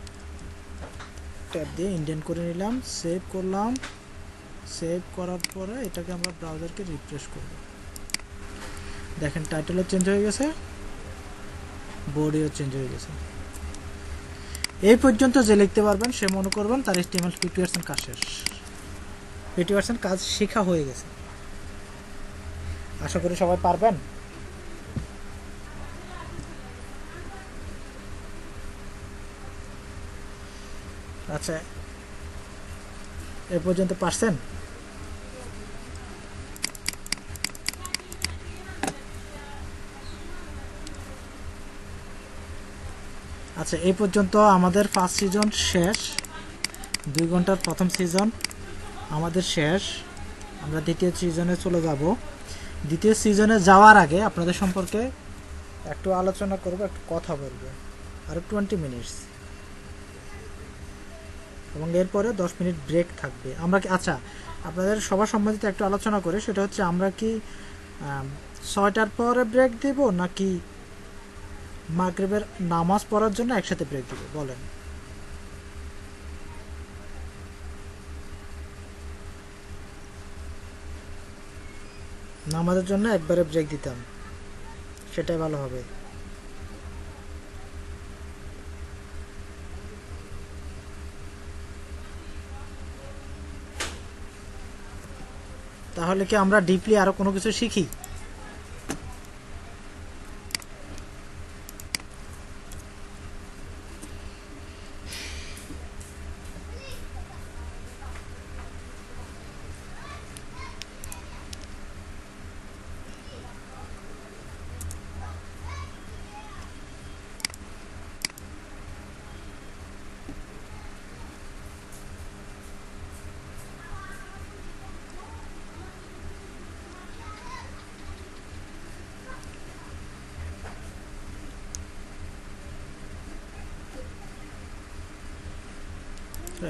ট্যাব দিয়ে ইন্ডেন্ট করে নিলাম, সেভ করলাম। সেভ করার পরে এটাকে আমরা ব্রাউজারকে রিফ্রেশ করব। দেখেন টাইটেলও চেঞ্জ হয়ে গেছে, বডিও চেঞ্জ হয়ে গেছে। এই পর্যন্ত যে লিখতে পারবেন সে মনে করবেন তার HTML 50% কাজ শেষ, 50% কাজ শেখা হয়ে গেছে। আশা করি সবাই পারবেন। আচ্ছা, এ পর্যন্ত পারছেন? আচ্ছা, এই পর্যন্ত আমাদের ফার্স্ট সিজন শেষ। 2 ঘন্টার প্রথম সিজন আমাদের শেষ। আমরা দ্বিতীয় সিজনে চলে যাব। দ্বিতীয় সিজনে যাওয়ার আগে আপনাদের সম্পর্কে একটু আলোচনা করব, একটু কথা বলবো। আরও 20 মিনিটস, এবং এরপরে 10 মিনিট ব্রেক থাকবে। আমরা কি, আচ্ছা, আপনাদের সবার সম্বন্ধিত একটু আলোচনা করে, সেটা হচ্ছে আমরা কি 6টার পরে ব্রেক দেব নাকি মাগরিবের নামাজ পড়ার জন্য একসাথে ব্রেক দিব? বলেন। নামাজের জন্য একবারে ব্রেক দিতাম, সেটাই ভালো হবে। তাহলে কি আমরা ডিপলি আরো কোনো কিছু শিখি?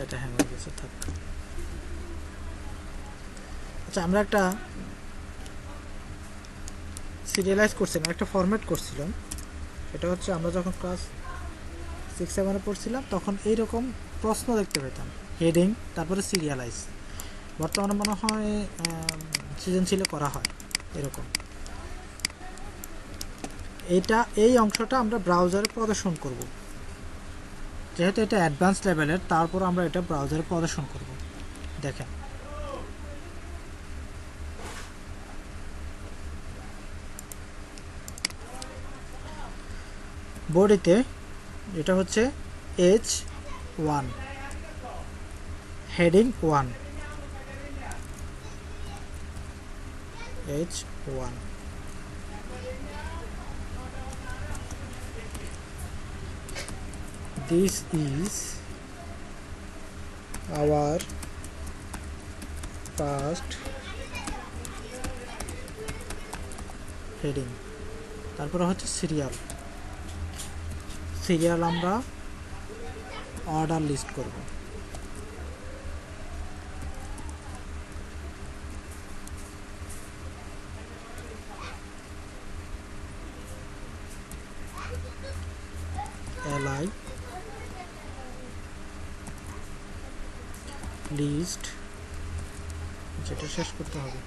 এটা হ্যাং হয়ে গেছে, থাক। আচ্ছা, আমরা একটা সিরিয়ালাইজ করছিলাম, একটা ফরম্যাট করছিলাম। এটা হচ্ছে আমরা যখন ক্লাস 6-7 পড়ছিলাম তখন এইরকম প্রশ্ন দেখতে পেতাম, হেডিং তারপরে সিরিয়ালাইজ। বর্তমানে মনে হয় সৃজনশীলে করা হয় এরকম। এই অংশটা আমরা ব্রাউজারে প্রদর্শন করব, যেহেতু এটা অ্যাডভান্স লেভেলের, তারপর আমরা এটা ব্রাউজারে প্রদর্শন করব। দেখেন, বডিতে এটা হচ্ছে H1, heading 1, H1। This is our first heading। তারপরে হচ্ছে সিরিয়াল। সিরিয়াল আমরা অর্ডার লিস্ট করব। li লিস্ট, যেটা শেষ করতে হবে,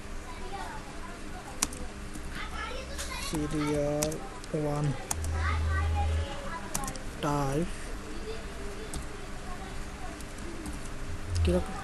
সিরিয়াল 1 টাইপ কিরকম?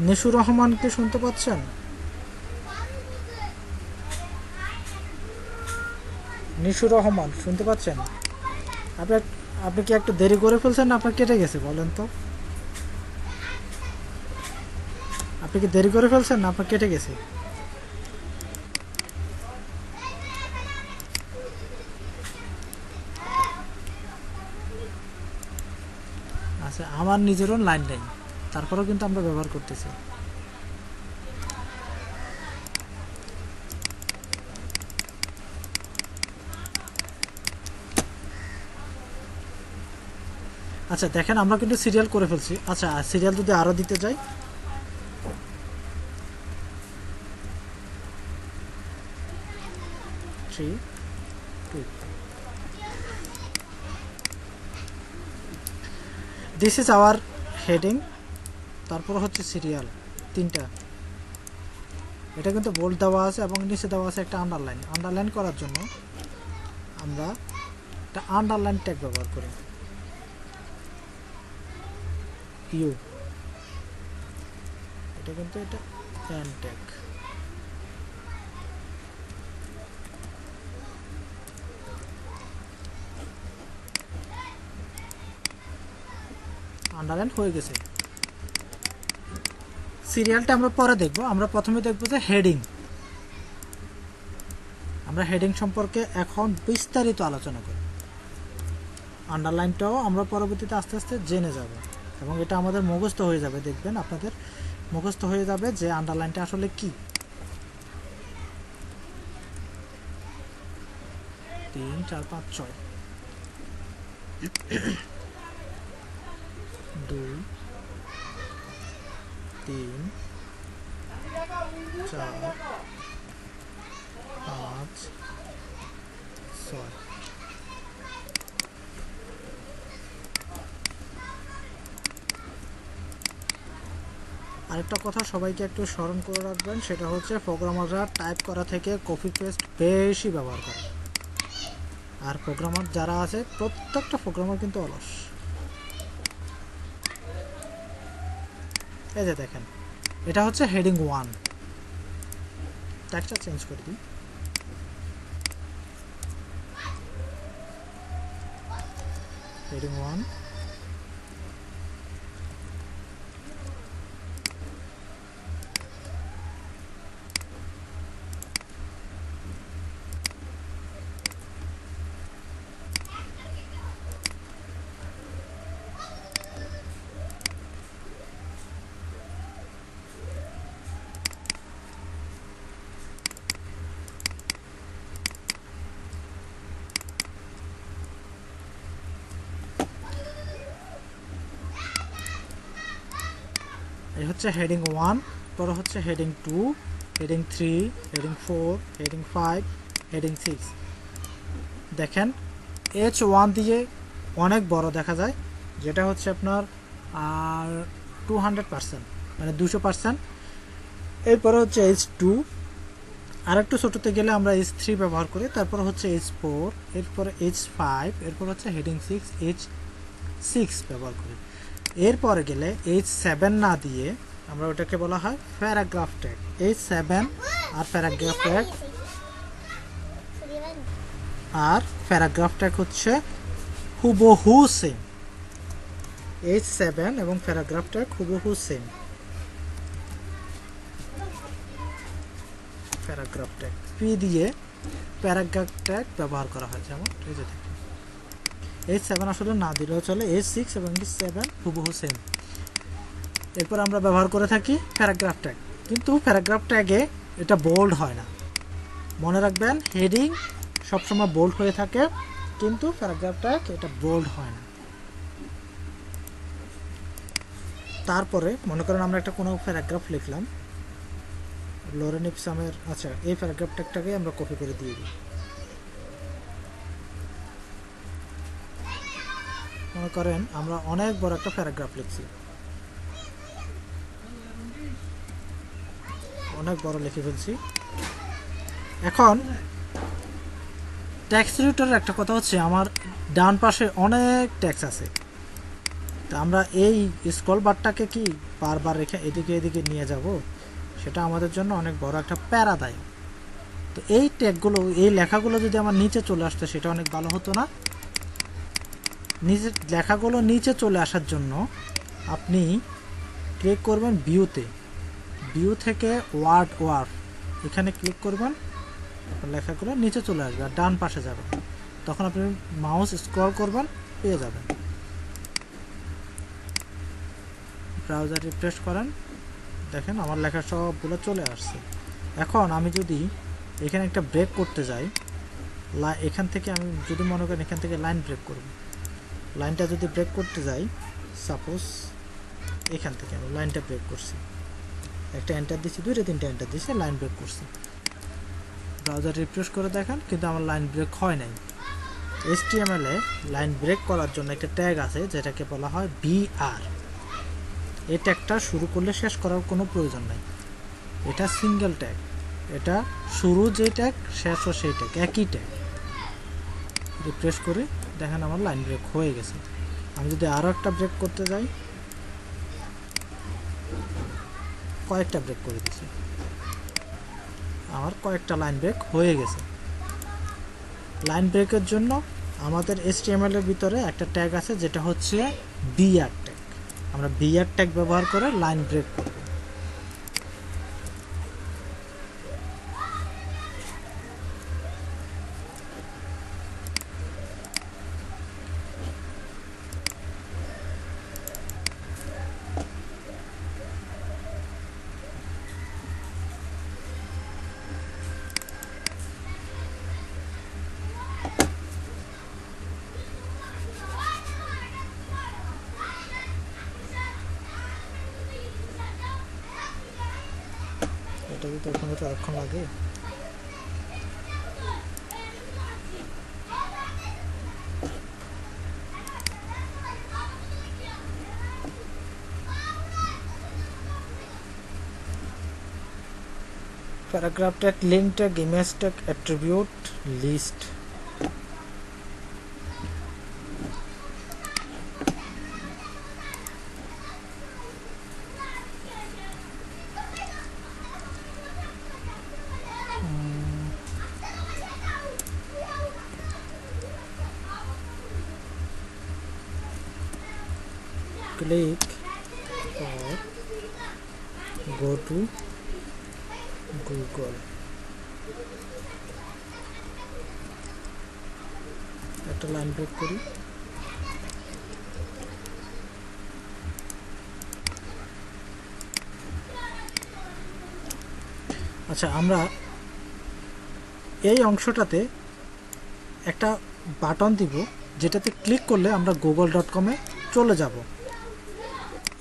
নিশু রহমানকে শুনতে পাচ্ছেন? নিশু রহমান শুনতে পাচ্ছেন? আপনি কি একটু দেরি করে ফেলছেন না আপনার কেটে গেছে? বলেন তো, আপনি কি দেরি করে ফেলছেন না আপনার কেটে গেছে? আচ্ছা, আমার নিজেরও লাইন নেই, তারপরেও কিন্তু আমরা ব্যবহার করতেছি। আচ্ছা দেখেন, আমরা কিন্তু সিরিয়াল করে ফেলছি। আচ্ছা, সিরিয়াল যদি আরো দিতে যাই, দিস ইজ আওয়ার হেডিং, তারপর হচ্ছে সিরিয়াল 3টা। এটা কিন্তু বোল্ড দেওয়া আছে এবং নিচে দেওয়া আছে একটা আন্ডারলাইন। আন্ডারলাইন করার জন্য আমরা একটা আন্ডারলাইন ট্যাগ ব্যবহার করি, ইউ। এটা কিন্তু এটা এন ট্যাগ। আন্ডারলাইন হয়ে গেছে। সিরিয়ালটা আমরা পরে দেখব। আমরা প্রথমে দেখব যে হেডিং। আমরা হেডিং সম্পর্কে এখন বিস্তারিত আলোচনা করি। আন্ডারলাইনটাও আমরা পরবর্তীতে আস্তে আস্তে জেনে যাব এবং এটা আমাদের মুখস্থ হয়ে যাবে। দেখবেন আপনাদের মুখস্থ হয়ে যাবে যে আন্ডারলাইনটা আসলে কি। 3 4 5 6 2 3 4 5 6। আরেকটা কথা সবাইকে একটু স্মরণ করে রাখবেন, সেটা হচ্ছে প্রোগ্রামাররা টাইপ করা থেকে কপি পেস্ট বেশি ব্যবহার করে। আর প্রোগ্রামার যারা আছে প্রত্যেকটা প্রোগ্রামার কিন্তু অলস। এই যে দেখেন, এটা হচ্ছে হেডিং 1। ট্যাগটা চেঞ্জ করে দিই। হেডিং 1, এই হচ্ছে হেডিং 1, পরে হচ্ছে heading 2, heading 3, heading 4, heading 5, heading 6। দেখেন H1 দিয়ে অনেক বড় দেখা যায়, যেটা হচ্ছে আপনার 200%, মানে 200%। এরপরে হচ্ছে H2, আর একটু ছোটোতে গেলে আমরা H3 ব্যবহার করি। তারপর হচ্ছে H4, এরপরে H5, এরপর হচ্ছে হেডিং 6 H6 ব্যবহার করি। এরপরে গেলে H7 না দিয়ে আমরা ওটাকে বলা হয় প্যারাগ্রাফ ট্যাগ। H7 আর প্যারাগ্রাফ ট্যাগ, আর প্যারাগ্রাফ ট্যাগ হচ্ছে হুবহু সেম। H7 এবং প্যারাগ্রাফ ট্যাগ হুবহু সেম। প্যারাগ্রাফ ট্যাগ পি দিয়ে প্যারাগ্রাফ ট্যাগ ব্যবহার করা হয়। যেমন এই যে দেখুন, H7 আসলে না দিলেও চলে, H6 এবং H7 হুবহু সেম। এরপর আমরা ব্যবহার করে থাকি প্যারাগ্রাফ ট্যাগ, কিন্তু প্যারাগ্রাফ ট্যাগে এটা বোল্ড হয় না। মনে রাখবেন, হেডিং সবসময় বোল্ড হয়ে থাকে, কিন্তু প্যারাগ্রাফ ট্যাগ এটা বোল্ড হয় না। তারপরে মনে করেন আমরা একটা কোনো প্যারাগ্রাফ লিখলাম, লরেন ইপসামের, আচ্ছা এই প্যারাগ্রাফ ট্যাগটাকে আমরা কপি করে দিয়ে দিই। মনে করেন আমরা অনেক বড় একটা প্যারাগ্রাফ লিখছি, অনেক বড় লিখে ফেলছি। এখন ট্যাক্স এডিটরের একটা কথা হচ্ছে, আমার ডান পাশে অনেক ট্যাক্স আছে, তা আমরা এই স্ক্রল বারটাকে কি বারবার রেখে এদিকে এদিকে নিয়ে যাব, সেটা আমাদের জন্য অনেক বড় একটা প্যারাদায়ক। তো এই ট্যাগগুলো, এই লেখাগুলো যদি আমার নিচে চলে আসতো সেটা অনেক ভালো হতো না? নিচে লেখাগুলো নিচে চলে আসার জন্য আপনি ক্লিক করবেন ভিউতে, ভিউ থেকে ওয়ার্ড এখানে ক্লিক করবেন, লেখাগুলো নিচে চলে আসবে আর ডান পাশে যাবে। তখন আপনি মাউস স্ক্রল করবেন, পেয়ে যাবেন। ব্রাউজার রিফ্রেশ করেন, দেখেন আমার লেখা সবগুলো চলে আসছে। এখন আমি যদি এখানে একটা ব্রেক করতে যাই, এখান থেকে আমি যদি মনে করেন এখান থেকে লাইন ব্রেক করব, লাইনটা যদি ব্রেক করতে যাই, সাপোজ এখান থেকে আমি লাইনটা ব্রেক করছি, একটা এন্টার দিচ্ছি, 2টা 3টা এন্টার দিচ্ছি, লাইন ব্রেক করছি। ব্রাউজার রিফ্রেশ করে দেখেন, কিন্তু আমার লাইন ব্রেক হয় নাই। HTML এ লাইন ব্রেক করার জন্য একটা ট্যাগ আছে যেটাকে বলা হয় BR। এই ট্যাগটা শুরু করলে শেষ করার কোনো প্রয়োজন নাই, এটা সিঙ্গেল ট্যাগ, এটা শুরু যে ট্যাগ শেষও সেই ট্যাগ, একই ট্যাগ। রিফ্রেশ করে দেখেন আমার লাইন ব্রেক হয়ে গেছে। আমি যদি আরও একটা ব্রেক করতে যাই, কয়েকটা ব্রেক করে দিচ্ছি, আমার কয়েকটা লাইন ব্রেক হয়ে গেছে। লাইন ব্রেকের জন্য আমাদের HTML এর ভিতরে একটা ট্যাগ আছে যেটা হচ্ছে BR ট্যাগ। আমরা BR ট্যাগ ব্যবহার করে লাইন ব্রেক করব। এটা তো ওখানে তো এতক্ষণ লাগে। Paragraph tag, link tag, image tag, attribute, list. Click or go to Google. একটা লাইন ব্রেক করি। আচ্ছা, আমরা এই অংশটাতে একটা বাটন দিব, যেটাতে ক্লিক করলে আমরা google.com-এ চলে যাব।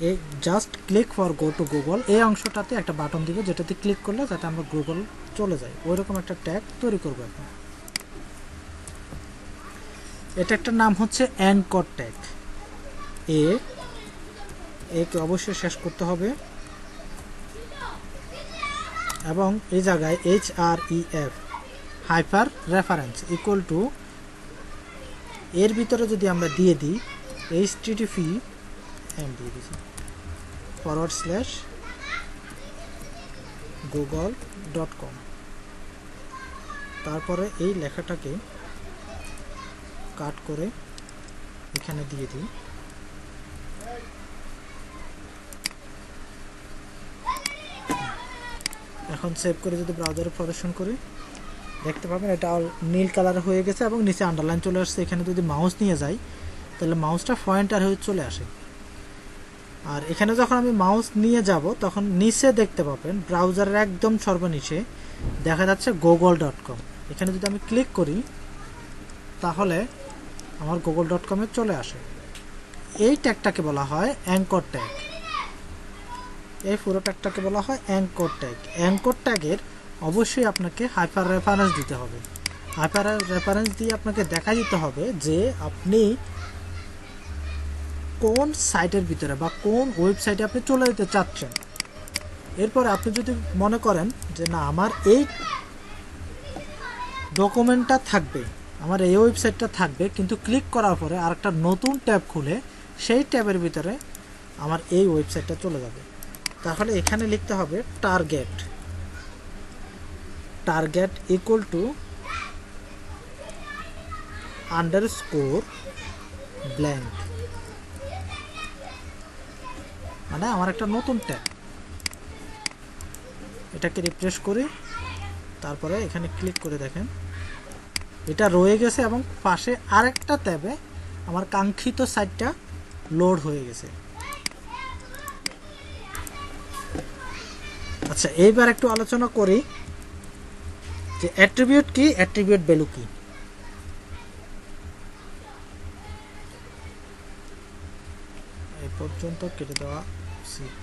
এই just click for go to Google, এই অংশটাতে একটা বাটন দিব যেটাতে ক্লিক করলে যাতে আমরা গুগল চলে যাই, ওইরকম একটা ট্যাগ তৈরি করবো এখন। এটা একটা নাম হচ্ছে অ্যাঙ্কর ট্যাগ। একে অবশ্যই শেষ করতে হবে এবং এই জায়গায় href hyper reference equal to, এর ভিতরে যদি আমরা দিয়ে দিই http দিয়ে দিচ্ছি /google.com, তারপরে এই লেখাটাকে কাট করে এখানে দিয়ে দিই। এখন সেভ করে যদি ব্রাউজারে প্রদর্শন করি, দেখতে পাবেন এটা নীল কালার হয়ে গেছে এবং নিচে আন্ডারলাইন চলে আসছে। এখানে যদি মাউস নিয়ে যাই তাহলে মাউসটা পয়েন্টার হয়ে চলে আসে। আর এখানে যখন আমি মাউস নিয়ে যাব তখন নিচে দেখতে পাবেন ব্রাউজারের একদম সর্বনিচে দেখা যাচ্ছে google.com। এখানে যদি আমি ক্লিক করি তাহলে আমার google.com-এ চলে আসে। এই ট্যাগটাকে বলা হয় অ্যাঙ্কর ট্যাগ। এই পুরো ট্যাগটাকে বলা হয় অ্যাঙ্কর ট্যাগ। অ্যাঙ্কর ট্যাগের অবশ্যই আপনাকে হাইপার রেফারেন্স দিতে হবে। হাইপার রেফারেন্স দিয়ে আপনাকে দেখা দিতে হবে যে আপনি কোন সাইটের ভিতরে বা কোন ওয়েবসাইটে আপনি চলে যেতে চাচ্ছেন। এরপর আপনি যদি মনে করেন যে না, আমার এই ডকুমেন্টটা থাকবে, আমার এই ওয়েবসাইটটা থাকবে, কিন্তু ক্লিক করার পরে আরেকটা নতুন ট্যাব খুলে সেই ট্যাবের ভিতরে আমার এই ওয়েবসাইটটা চলে যাবে, তাহলে এখানে লিখতে হবে target equal to underscore blank, মানে আমার একটা নতুন ট্যাব। এটাকে রিফ্রেশ করি, তারপরে এখানে ক্লিক করে দেখেন এটা রয়ে গেছে এবং পাশে আরেকটা ট্যাবে আমার কাঙ্ক্ষিত সাইটটা লোড হয়ে গেছে। আচ্ছা, এইবার একটু আলোচনা করি যে অ্যাট্রিবিউট কি, অ্যাট্রিবিউট ভ্যালু কি। এই পর্যন্ত কেটে দেওয়া উচিত।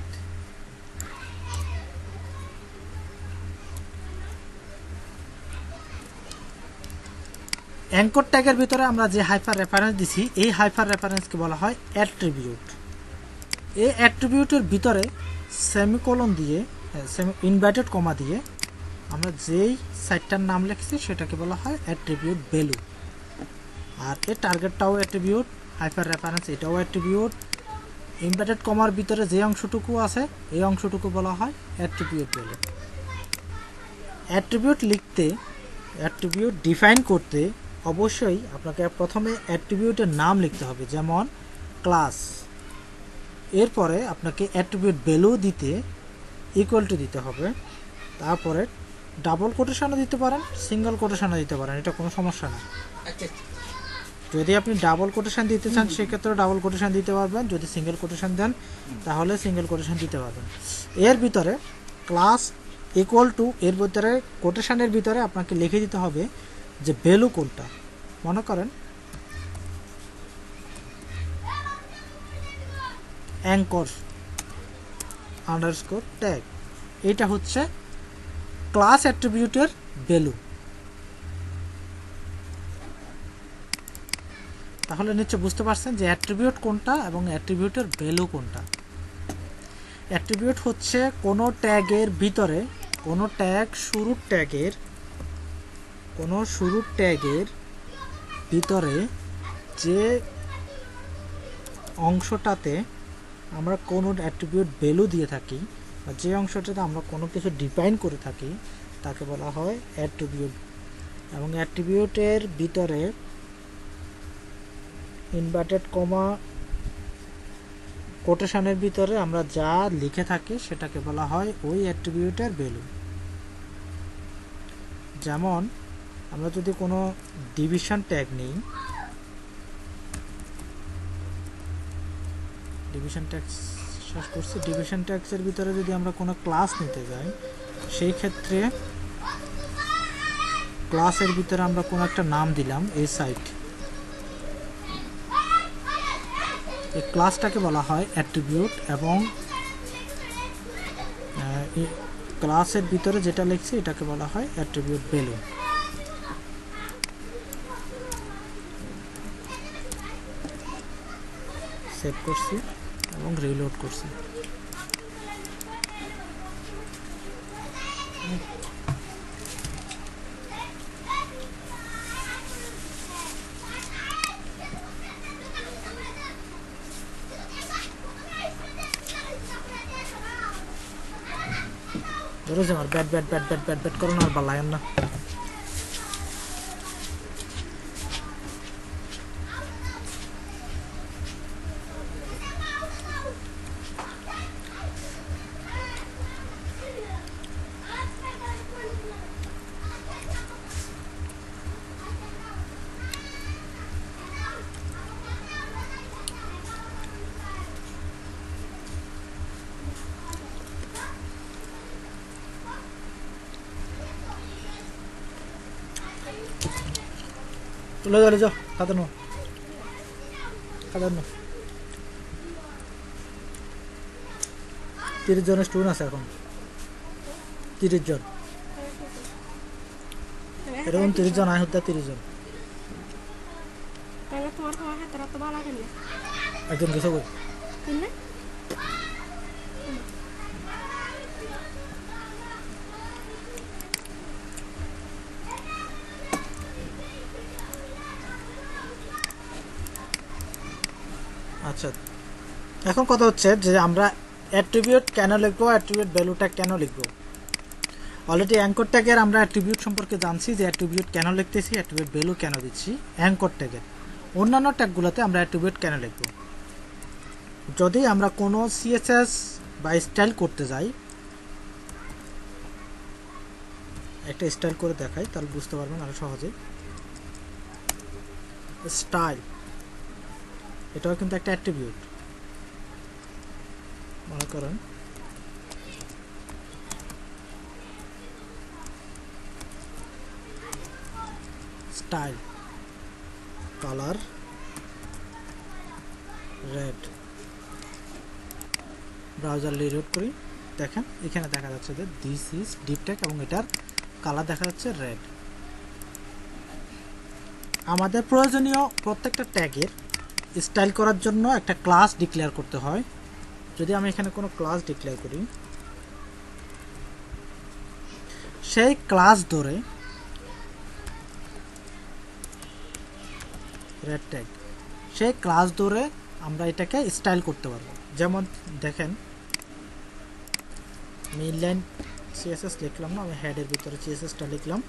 অ্যাঙ্কর ট্যাগের ভিতরে আমরা যে হাইপার রেফারেন্স দিছি, এই হাইপার রেফারেন্সকে বলা হয় অ্যাট্রিবিউট। এই অ্যাট্রিবিউটের ভিতরে সেমিকোলন দিয়ে, ইনভার্টেড কমা দিয়ে আমরা যেই সাইটটার নাম লিখছি সেটাকে বলা হয় অ্যাট্রিবিউট ভ্যালু। আর এই টার্গেটটাও অ্যাট্রিবিউট, হাইপার রেফারেন্স এটাও অ্যাট্রিবিউট, ইনভার্টেড কমার ভিতরে যে অংশটুকু আছে এই অংশটুকু বলা হয় অ্যাট্রিবিউট ভ্যালু। অ্যাট্রিবিউট লিখতে, অ্যাট্রিবিউট ডিফাইন করতে অবশ্যই আপনাকে প্রথমে অ্যাট্রিবিউটের নাম লিখতে হবে, যেমন ক্লাস। এরপরে আপনাকে অ্যাট্রিবিউট ভ্যালু দিতে ইকুয়াল টু দিতে হবে, তারপরে ডাবল কোটেশনও দিতে পারেন, সিঙ্গেল কোটেশনও দিতে পারেন, এটা কোনো সমস্যা না। যদি আপনি ডাবল কোটেশন দিতে চান সেক্ষেত্রে ডাবল কোটেশন দিতে পারবেন, যদি সিঙ্গেল কোটেশন দেন তাহলে সিঙ্গেল কোটেশন দিতে পারবেন। এর ভিতরে ক্লাস ইকুয়াল টু, এর ভিতরে কোটেশনের ভিতরে আপনাকে লিখে দিতে হবে যে ভ্যালু কোনটা। মনে করেন অ্যাঙ্কর আন্ডারস্কোর ট্যাগ, এটা হচ্ছে ক্লাস অ্যাট্রিবিউটের ভ্যালু। তাহলে নিশ্চয় বুঝতে পারছেন যে অ্যাট্রিবিউট কোনটা এবং অ্যাট্রিবিউটের ভ্যালু কোনটা। অ্যাট্রিবিউট হচ্ছে কোনো ট্যাগের ভিতরে, কোনো শুরুর ট্যাগের ভিতরে যে অংশটাতে আমরা কোনো অ্যাট্রিবিউট ভ্যালু দিয়ে থাকি বা যে অংশটাতে আমরা কোনো কিছু ডিফাইন করে থাকি তাকে বলা হয় অ্যাট্রিবিউট। এবং অ্যাট্রিবিউটের ভিতরে ইনভার্টেড কমা কোটেশনের ভিতরে আমরা যা লিখে থাকি সেটাকে বলা হয় ওই অ্যাট্রিবিউটের ভ্যালু। যেমন আমরা যদি কোনো ডিভিশন ট্যাগ নিই, ডিভিশন ট্যাগসের ভিতরে যদি আমরা কোনো ক্লাস নিতে যাই, সেই ক্ষেত্রে ক্লাসের ভিতরে আমরা কোনো একটা নাম দিলাম এই সাইট, এই ক্লাসটাকে বলা হয় অ্যাট্রিবিউট। এবং ক্লাসের ভিতরে যেটা লিখছি এটাকে বলা হয় অ্যাট্রিবিউট ভ্যালু। সেভ করছি এবং রিলোড করছি। ধরো যে আমার bat bat bat bat bat bat করো না, আর ভালো লাগে না। তুলে ধরে যাও, খাতা নো, খাতা নো। 30 জনের স্টুডেন্ট আছে এখন, 30 জন, এরকম 30 জন আয় হত্যা 30 জন। একজন গেছে কই? আচ্ছা, এখন কথা হচ্ছে যে আমরা অ্যাট্রিবিউট কেন লিখবো, অ্যাট্রিবিউট ভ্যালুটা কেন লিখবো। অলরেডি অ্যাঙ্কর ট্যাগের আমরা অ্যাট্রিবিউট সম্পর্কে জানছি যে অ্যাট্রিবিউট কেন লিখতেছি, অ্যাট্রিবিউট ভ্যালু কেন দিচ্ছি অ্যাঙ্কর ট্যাগের। অন্যান্য ট্যাগগুলোতে আমরা অ্যাট্রিবিউট কেন লিখবো? যদি আমরা কোনো সিএসএস বা স্টাইল করতে যাই, একটা স্টাইল করে দেখাই তাহলে বুঝতে পারবেন আরো সহজে। স্টাইল এটাও কিন্তু একটা অ্যাট্রিবিউট। মনে করেন style colour red, browser reload করি, দেখেন এখানে দেখা যাচ্ছে যে দিস ইজ ডিপ ট্যাগ এবং এটার কালার দেখা যাচ্ছে রেড। আমাদের প্রয়োজনীয় প্রত্যেকটা ট্যাগের স্টাইল করার জন্য একটা ক্লাস ডিক্লেয়ার করতে হয়। যদি আমি এখানে কোনো ক্লাস ডিক্লেয়ার করি, সেই ক্লাস ধরে রেড ট্যাগ, সেই ক্লাস ধরে আমরা এটাকে স্টাইল করতে পারবো। যেমন দেখেন আমি ইনলাইন সিএসএস লিখলাম না, আমি হেডের ভিতরে সিএসএসটা লিখলাম।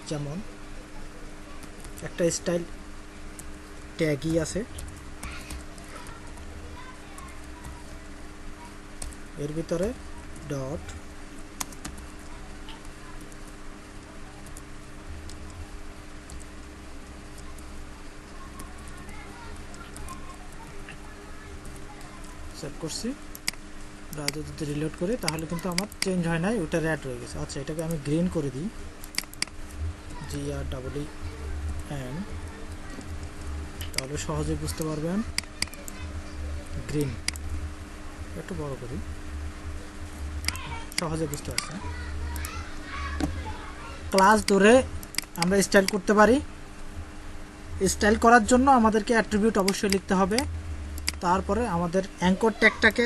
যেমন একটা স্টাইল ট্যাগই আছে, এর ভিতরে ডট সেভ করছি। ব্রাউজার যদি রিলোড করি তাহলে কিন্তু আমার চেঞ্জ হয় নাই, ওটা রেড হয়ে গেছে। আচ্ছা, এটাকে আমি গ্রিন করে দিই, GREEN, তাহলে সহজে বুঝতে পারবেন। গ্রিন একটু বড় করি, সহজে বুঝতে পারছেন। ক্লাস ধরে আমরা স্টাইল করতে পারি। স্টাইল করার জন্য আমাদেরকে অ্যাট্রিবিউট অবশ্যই লিখতে হবে। তারপরে আমাদের অ্যাঙ্কর ট্যাগটাকে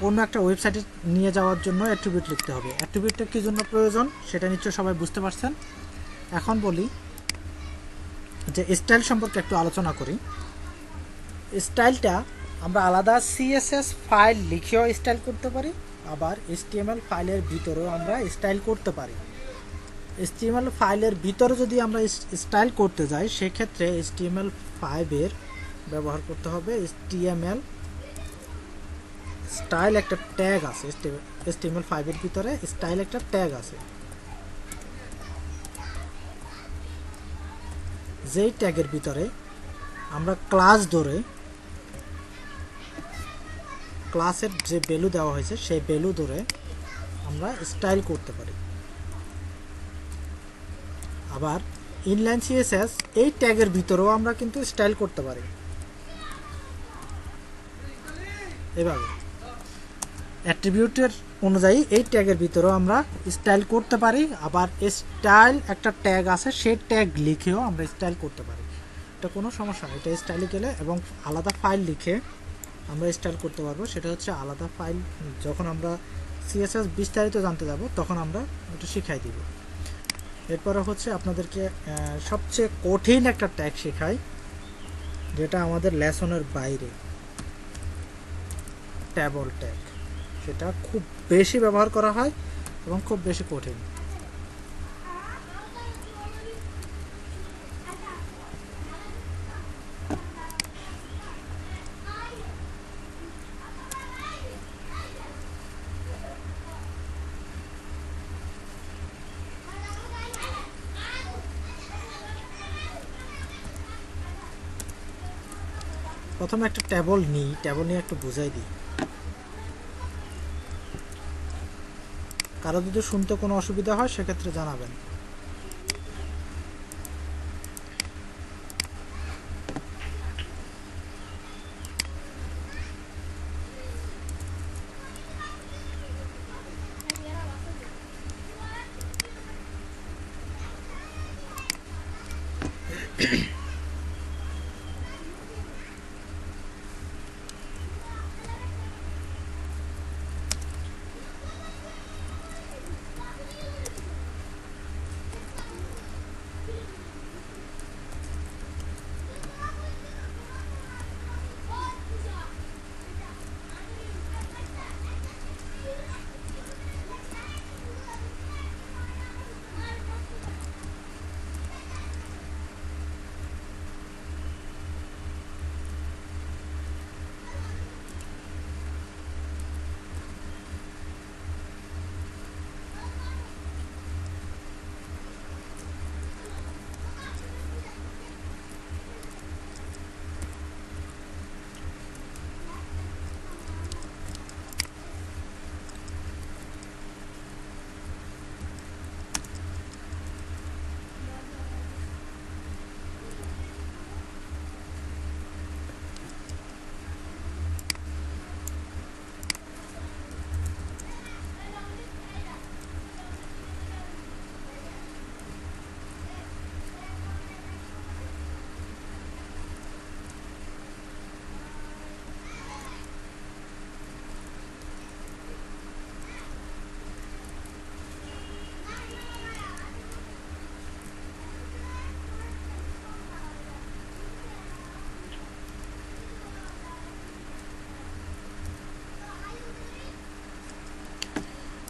কোনো একটা ওয়েবসাইটে নিয়ে যাওয়ার জন্য অ্যাট্রিবিউট লিখতে হবে। অ্যাট্রিবিউটটা কী জন্য প্রয়োজন সেটা নিশ্চয়ই সবাই বুঝতে পারছেন। এখন বলি যে স্টাইল সম্পর্কে একটু আলোচনা করি। স্টাইলটা আমরা আলাদা সিএসএস ফাইল লিখেও স্টাইল করতে পারি, আবার এইচটিএমএল ফাইলের ভিতরেও আমরা স্টাইল করতে পারি। এইচটিএমএল ফাইলের ভিতরে যদি আমরা স্টাইল করতে যাই সেক্ষেত্রে HTML5 ব্যবহার করতে হবে। HTML স্টাইল একটা ট্যাগ আছে, HTML5 ভিতরে স্টাইল একটা ট্যাগ আছে, যেই ট্যাগের ভিতরে আমরা ক্লাস ধরে ক্লাসের যে ভ্যালু দেওয়া হয়েছে সেই ভ্যালু ধরে আমরা স্টাইল করতে পারি। আবার ইনলাইন সিএসএস এই ট্যাগের ভিতরেও আমরা কিন্তু স্টাইল করতে পারি। এভাবে অ্যাট্রিবিউটের অনুযায়ী এই ট্যাগের ভিতরেও আমরা স্টাইল করতে পারি। আবার স্টাইল একটা ট্যাগ আছে, সেই ট্যাগ লিখেও আমরা স্টাইল করতে পারি। এটা কোনো সমস্যা নেই, এটা স্টাইলে গেলে এবং আলাদা ফাইল লিখে আমরা স্টাইল করতে পারবো। সেটা হচ্ছে আলাদা ফাইল, যখন আমরা সিএসএস বিস্তারিত জানতে যাব তখন আমরা এটা শিখাই দিব। এরপরে হচ্ছে আপনাদেরকে সবচেয়ে কঠিন একটা ট্যাগ শেখাই, যেটা আমাদের লেসনের বাইরে, ট্যাবল ট্যাগ। সেটা খুব বেশি ব্যবহার করা হয় এবং খুব বেশি কঠিন। প্রথমে একটা ট্যাবল নিই, ট্যাবল নিয়ে একটু বুঝাই দিই। কারো যদি শুনতে কোনো অসুবিধা হয় সেক্ষেত্রে জানাবেন।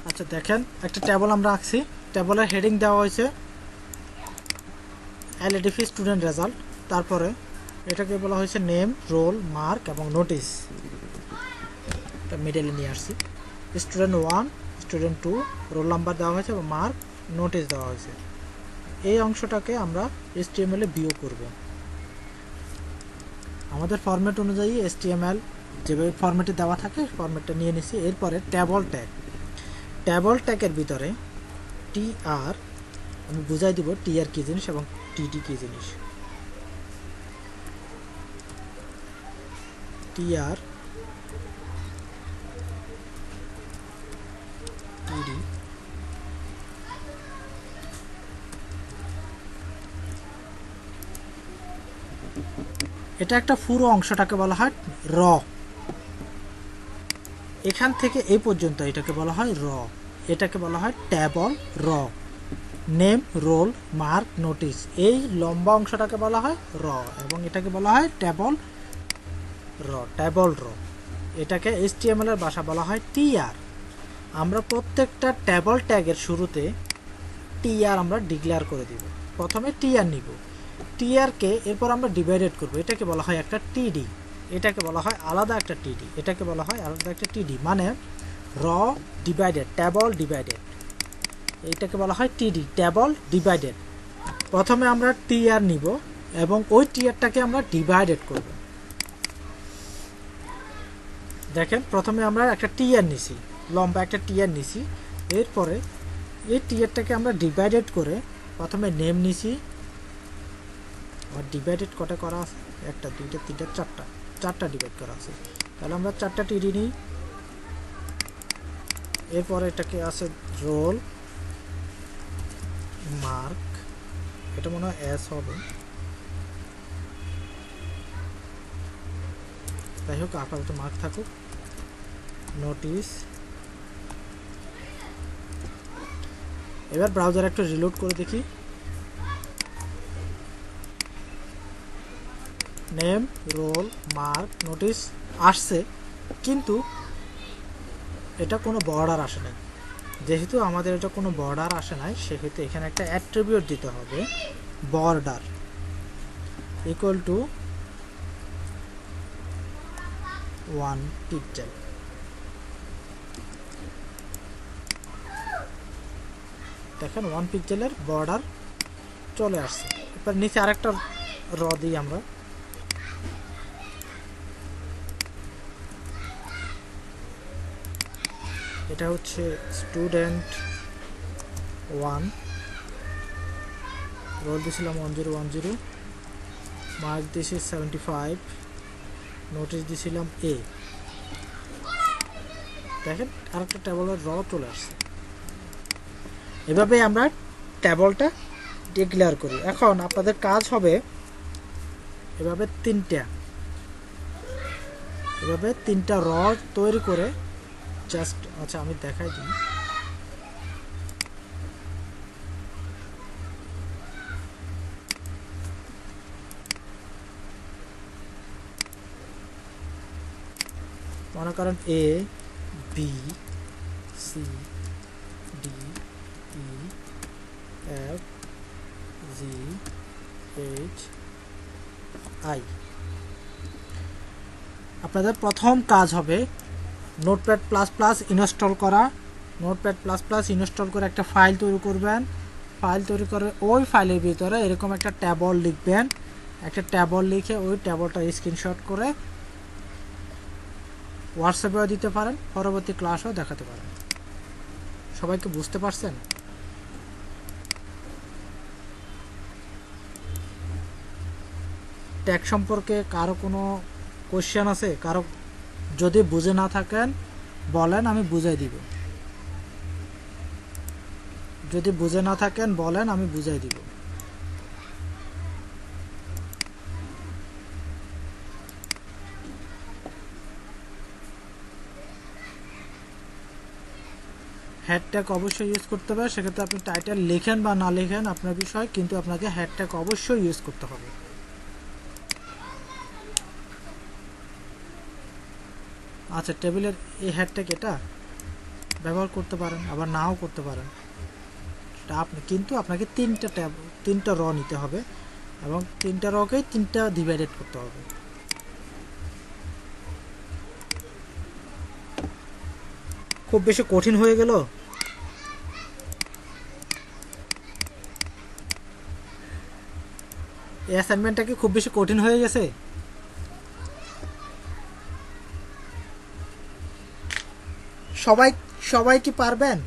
আচ্ছা দেখেন, একটা টেবল আমরা আঁকছি, টেবলের হেডিং দেওয়া হয়েছে এলএডিপি স্টুডেন্ট রেজাল্ট। তারপরে এটাকে বলা হয়েছে নেম, রোল, মার্ক এবং নোটিস। এটা মিডলে নিয়ে আসছি। স্টুডেন্ট 1, স্টুডেন্ট 2, রোল নাম্বার দেওয়া হয়েছে এবং মার্ক, নোটিস দেওয়া হয়েছে। এই অংশটাকে আমরা HTML এ বিয়োগ করব। আমাদের ফরম্যাট অনুযায়ী HTML যেভাবে ফরম্যাটে দেওয়া থাকে ফরম্যাটটা নিয়ে নিছি। এরপরে টেবল ট্যাগ, টেবল ট্যাগের ভিতরে TR আমি বুঝাই দিব TR কি জিনিস এবং TD কি জিনিস। TR TD এটা একটা পুরো অংশটাকে বলা হয় র। এখান থেকে এই পর্যন্ত এটাকে বলা হয় র। এটাকে বলা হয় টেবল র। নেম, রোল, মার্ক, নোটিশ, এই লম্বা অংশটাকে বলা হয় র, এবং এটাকে বলা হয় টেবল র, টেবল র। এটাকে HTML এর ভাষা বলা হয় টিআর। আমরা প্রত্যেকটা টেবল ট্যাগের শুরুতে টিআর আমরা ডিক্লেয়ার করে দিব। প্রথমে টিআর নিব, টিআরকে এরপর আমরা ডিভাইডেড করব, এটাকে বলা হয় একটা টিডি, এটাকে বলা হয় আলাদা একটা টিডি, এটাকে বলা হয় আলাদা একটা টিডি, মানে র ডিভাইডেড, টেবল ডিভাইডেড, এইটাকে বলা হয় টিডি, টেবল ডিভাইডেড। প্রথমে আমরা টিআর নিব এবং ওই টিআরটাকে আমরা ডিভাইডেড করব। দেখেন প্রথমে আমরা একটা টিআর নিছি, লম্বা একটা টিআর নিছি, এরপরে এই টিআরটাকে আমরা ডিভাইডেড করে প্রথমে নেম নিছি, আর ডিভাইডেড কটা করা আছে, একটা, দুইটা, তিনটা, চারটা ডিভাইড করা আছে, তাহলে আমরা চারটা টিডি নিই। এরপরে এটাকে আছে রোল, মার্ক, এটা মনে হয় এস হবে, যাই হোক আপাতত মার্ক থাকুক, নোটিশ। এবার ব্রাউজার একটু রিলোড করে দেখি, নেম, রোল, মার্ক, নোটিশ আসছে, কিন্তু এটা কোনো বর্ডার আসে নাই। যেহেতু আমাদের এটা কোনো বর্ডার আসে নাই, সেক্ষেত্রে এখানে একটা অ্যাট্রিবিউট দিতে হবে, বর্ডার ইকুয়াল টু 1 পিক্সেল। দেখেন 1 পিক্সেলের বর্ডার চলে আসছে। এবার নিচে আরেকটা র দিই আমরা, এটা হচ্ছে স্টুডেন্ট 1, রোল দিয়েছিলাম 1010, মার্ক দিয়েছি 75, নোটিশ দিয়েছিলাম এ। দেখেন আরেকটা টেবলের র চলে আসছে। এভাবে আমরা টেবলটা ডিক্লেয়ার করি। এখন আপনাদের কাজ হবে এভাবে তিনটা র তৈরি করে জাস্ট, আচ্ছা আমি দেখাই দিই, মনে করেন A, B, C, D, E, F, G, H, I. আপনাদের প্রথম কাজ হবে নোটপ্যাড প্লাস প্লাস ইনস্টল করা। নোটপ্যাড প্লাস প্লাস ইনস্টল করে একটা ফাইল তৈরি করবেন। ফাইল তৈরি করে ওই ফাইলের ভিতরে এরকম একটা ট্যাবল লিখবেন। একটা ট্যাবল লিখে ওই ট্যাবলটা স্ক্রিনশট করে হোয়াটসঅ্যাপেও দিতে পারেন, পরবর্তী ক্লাসও দেখাতে পারেন। সবাইকে বুঝতে পারছেন? ট্যাগ সম্পর্কে কারো কোনো কোশ্চেন আছে? কারো যদি বুঝে না থাকেন বলেন, আমি বুঝাই দিব। যদি বুঝে না থাকেন বলেন, আমি বুঝাই দিব। হ্যাশট্যাগ অবশ্যই ইউজ করতে হবে। সেক্ষেত্রে আপনি টাইটেল লেখেন বা না লেখেন আপনার বিষয়, কিন্তু আপনাকে হ্যাশট্যাগ অবশ্যই ইউজ করতে হবে। আচ্ছা, টেবিলের এই হ্যাশট্যাগ এটা ব্যবহার করতে পারেন, আবার নাও করতে পারেন। আপনি কিন্তু আপনাকে তিনটা র নিতে হবে এবং তিনটা রকেই তিনটা ডিভাইডেড করতে হবে। খুব বেশি কঠিন হয়ে গেল? এই অ্যাসাইনমেন্টটা কি খুব বেশি কঠিন হয়ে গেছে? সবাই কি পারবেন?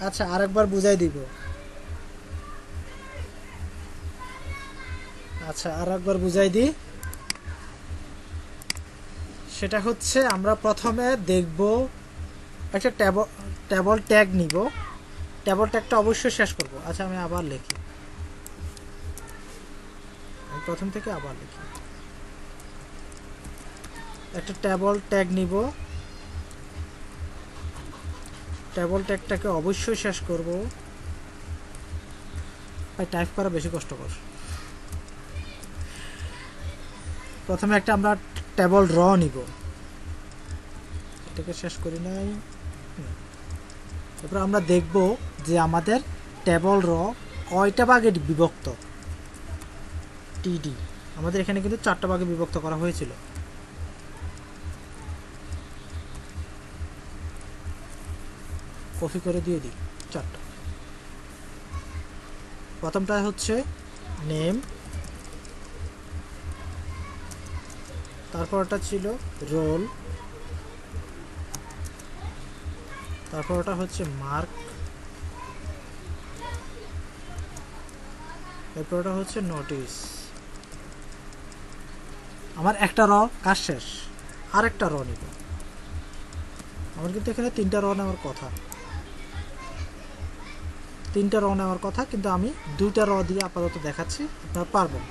আচ্ছা, আরেকবার বুঝাই দিব। আচ্ছা, আরেকবার বুঝাই দিই। সেটা হচ্ছে আমরা প্রথমে দেখব একটা ট্যাবল ট্যাগ নিব। ট্যাবল ট্যাগটা অবশ্যই শেষ করব। আচ্ছা, আমি আবার লিখি, প্রথম থেকে আবার লিখি। একটা টেবল ট্যাগ নিব, টেবল ট্যাগটাকে অবশ্যই শেষ করব। টাইপ করা বেশি কষ্টকর। প্রথমে একটা আমরা টেবল র নিব, এটাকে শেষ করি নাই। এরপর আমরা দেখব যে আমাদের টেবল র কয়টা ভাগে বিভক্ত। টিডি আমাদের এখানে কিন্তু 4টা ভাগে বিভক্ত করা হয়েছিল। কপি করে দিয়ে দিই 4টা। প্রথমটা হচ্ছে নেম, তারপরটা ছিল রোল, তারপরটা হচ্ছে মার্ক, এরপরটা হচ্ছে নোটিস। আমার একটা র কাজ শেষ, আরেকটা র নিব। আমার কিন্তু এখানে 3টা র নেওয়ার কথা, 3টা র নেওয়ার কথা, কিন্তু আমি 2টা র দিয়ে আপাতত দেখাচ্ছি, আপনারা পারবেন।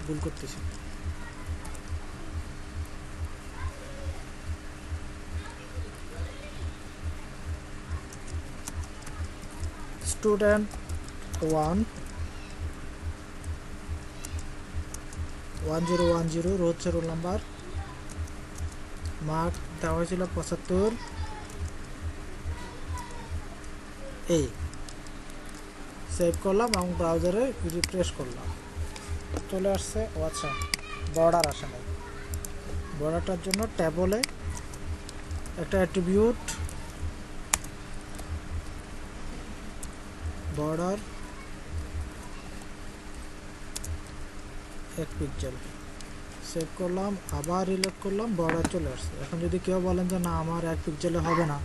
ভুল করতেছি। স্টুডেন্ট 1 1010 হচ্ছে রোল নাম্বার, মার্ক দেওয়া হয়েছিল 75। এই সেভ করলাম এবং ব্রাউজারে রিফ্রেশ করলাম, চলে আসছে। ও আচ্ছা, বর্ডার আসে নাই। বর্ডারটার জন্য ট্যাবলে একটা অ্যাট্রিবিউট বর্ডার 1 পিক্সেল সেভ করলাম, আবার রিলোড করলাম, বর্ডার চলে আসছে। এখন যদি কেউ বলেন যে না আমার 1 পিক্সেলে হবে না,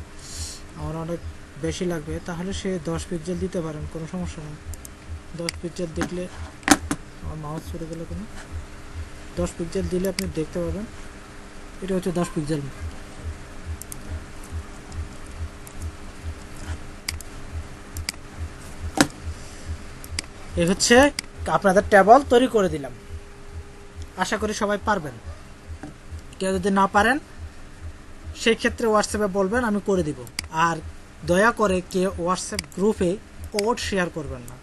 আমার অনেক বেশি লাগবে, তাহলে সে 10 পিক্সেল দিতে পারেন, কোনো সমস্যা নেই। 10 পিক্সেল দেখলে, আমার মাউস চলে গেলে কোনো, 10 পিক্সেল দিলে আপনি দেখতে পাবেন। এটা হচ্ছে 10 পিক্সেল। এই হচ্ছে আপনাদের টেবল তৈরি করে দিলাম। আশা করি সবাই পারবেন। কেউ যদি না পারেন সেই ক্ষেত্রে হোয়াটসঅ্যাপে বলবেন, আমি করে দিব। আর দয়া করে কেউ হোয়াটসঅ্যাপ গ্রুপে কোড শেয়ার করবেন না।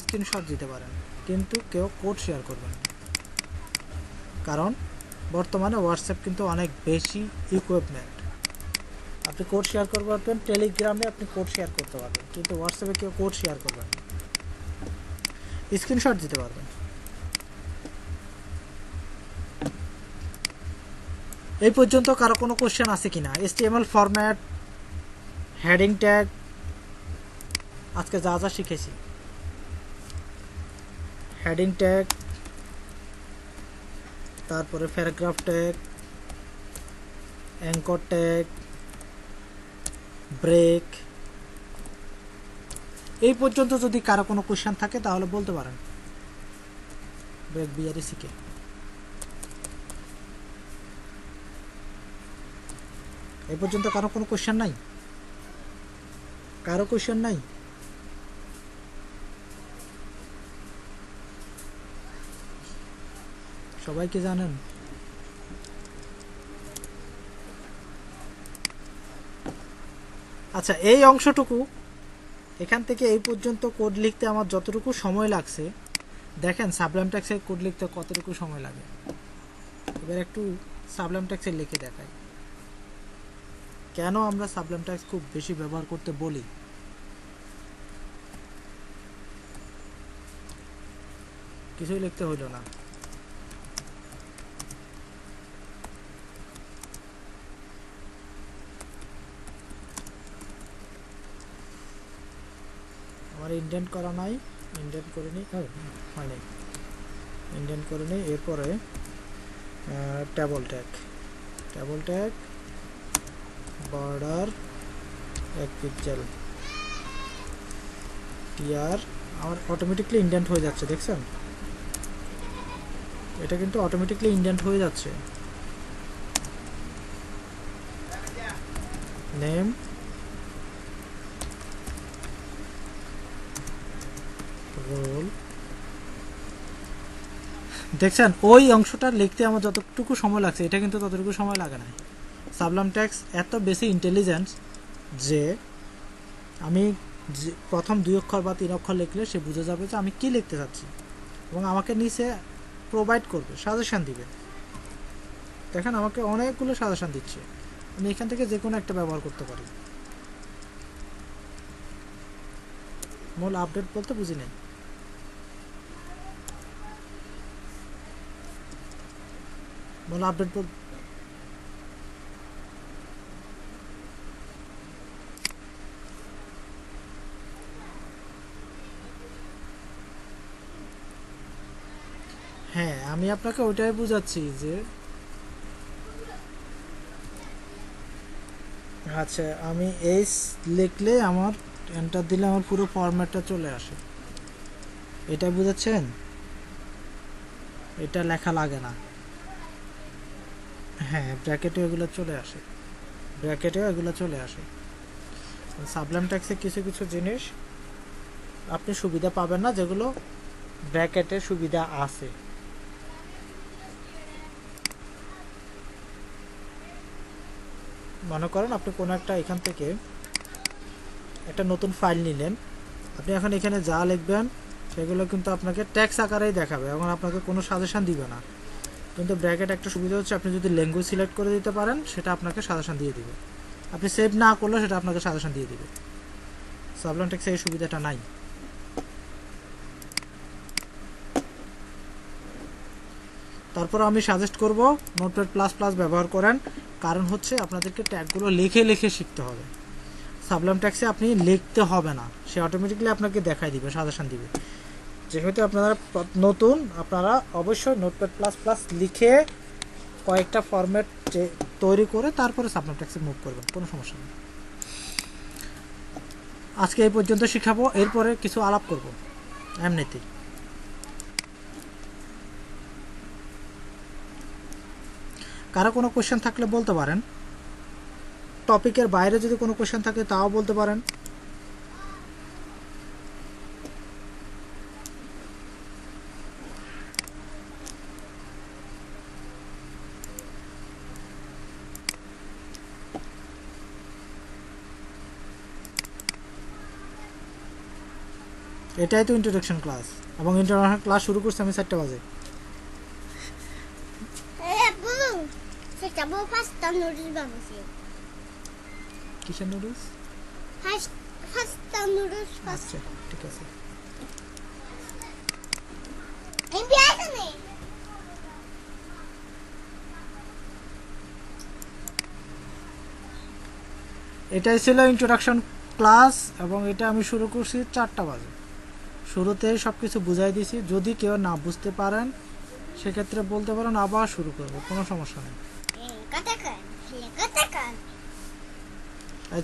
স্ক্রিনশট দিতে পারেন, কিন্তু কেউ কোড শেয়ার করবেন না, কারণ বর্তমানে হোয়াটসঅ্যাপ কিন্তু অনেক বেশি ইকুইপমেন্ট। আপনি কোড শেয়ার করতে পারবেন, টেলিগ্রামে আপনি কোড শেয়ার করতে পারবেন, কিন্তু হোয়াটসঅ্যাপে কেউ কোড শেয়ার করবেন না। স্ক্রিনশট দিতে পারবেন। এই পর্যন্ত কারো কোনো কোশ্চেন আছে কিনা? HTML ফরম্যাট, হেডিং ট্যাগ, আজকে যা যা শিখেছি, হেডিং ট্যাগ, তারপরে paragraph tag, anchor tag, break, এই পর্যন্ত যদি কারো কোনো কোশ্চেন থাকে তাহলে বলতে পারেন। ব্রেক BRC কে এই পর্যন্ত কারো কোনো কোশ্চেন নাই? কারো কোশ্চেন নাই? সবাই কি জানেন? আচ্ছা, এই অংশটুকু এখান থেকে এই পর্যন্ত কোড লিখতে আমার যতটুকু সময় লাগছে, দেখেন সাবলাইম টেক্সটে কোড লিখতে কতটুকু সময় লাগে। এবার একটু সাবলাইম টেক্সটে লিখে দেখাই কেন আমরা সাবলাইম টেক্সট খুব বেশি ব্যবহার করতে বলি। কিছুই লিখতে হইল না। আমার ইন্ডেন্ট করা নাই, ইন্ডেন্ট করে নিই, হয় নাই, ইন্ডেন্ট করে নিই। এরপরে table tag, table tag border 1 pixel TR. আমার অটোমেটিকলি ইন্ডেন্ট হয়ে যাচ্ছে, দেখছেন? এটা কিন্তু অটোমেটিকলি ইন্ডেন্ট হয়ে যাচ্ছে। Name roll. দেখছেন ওই অংশটা লিখতে আমার যতটুকু সময় লাগছে এটা কিন্তু ততটুকু সময় লাগে না। সাবলাম টেক্সট এত বেশি ইন্টেলিজেন্স যে আমি প্রথম 2 অক্ষর বা 3 অক্ষর লিখলে সে বুঝে যাবে যে আমি কি লিখতে চাচ্ছি এবং আমাকে নিচে প্রোভাইড করবে, সাজেশন দিবে। দেখেন আমাকে অনেকগুলো সাজেশন দিচ্ছে, আমি এখান থেকে যে কোনো একটা ব্যবহার করতে পারি। মূল আপডেট বলতে বুঝি নেই। মূল আপডেট হ্যাঁ, আমি আপনাকে ওইটাই বুঝাচ্ছি যে আচ্ছা আমি এই লিখলে আমার এন্টার দিলে আমার পুরো ফরম্যাটটা চলে আসে, এটা বুঝাচ্ছেন? এটা লেখা লাগে না। হ্যাঁ, ব্র্যাকেটে এগুলো চলে আসে, ব্র্যাকেটেও এগুলো চলে আসে। সাবলাম টেক্সটে কিছু কিছু জিনিস আপনি সুবিধা পাবেন না যেগুলো ব্র্যাকেটে সুবিধা আছে। মনে করেন আপনি কোনো একটা এখান থেকে একটা নতুন ফাইল নিলেন, আপনি এখন এখানে যা লিখবেন সেগুলো কিন্তু আপনাকে ট্যাক্স আকারেই দেখাবে এবং আপনাকে কোনো সাজেশন দিবে না। কিন্তু ব্র্যাকেট একটা সুবিধা হচ্ছে আপনি যদি ল্যাঙ্গুয়েজ সিলেক্ট করে দিতে পারেন সেটা আপনাকে সাজেশন দিয়ে দিবে, আপনি সেভ না করলে সেটা আপনাকে সাজেশন দিয়ে দিবে। সাবলাম টেক্সে এই সুবিধাটা নাই। তারপর আমি সাজেস্ট করব নোটপ্যাড প্লাস প্লাস ব্যবহার করেন, কারণ হচ্ছে আপনাদেরকে ট্যাগগুলো লিখে লিখে শিখতে হবে। সাবলাম টেক্সে আপনি লিখতে হবে না, সে অটোমেটিক্যালি আপনাকে দেখাই দিবে, সাজেশন দিবে। যেহেতু আপনারা নতুন, আপনারা অবশ্যই নোটপ্যাড প্লাস প্লাস লিখে কয়েকটা ফরম্যাট তৈরি করে তারপরে সাবলাম টেক্সে মুভ করবেন, কোনো সমস্যা নেই। আজকে এই পর্যন্ত শিখাবো, এরপরে কিছু আলাপ করব এমনিতেই। কারো কোনো কোয়েশ্চেন থাকলে বলতে পারেন, টপিকের বাইরে যদি কোনো কোয়েশ্চেন থাকে তাও বলতে পারেন। এটাই তো ইন্ট্রোডাকশন ক্লাস, এবং ইন্ট্রোডাকশন ক্লাস শুরু করছি আমি 4টা বাজে। কিসের নুডলস? আচ্ছা ঠিক আছে। এটাই ছিল ইন্ট্রোডাকশন ক্লাস এবং এটা আমি শুরু করছি 4টা বাজে। শুরুতেই সব কিছু বুঝাই দিছি, যদি কেউ না বুঝতে পারেন সেক্ষেত্রে বলতে পারেন, আবার শুরু করবো, কোনো সমস্যা নেই।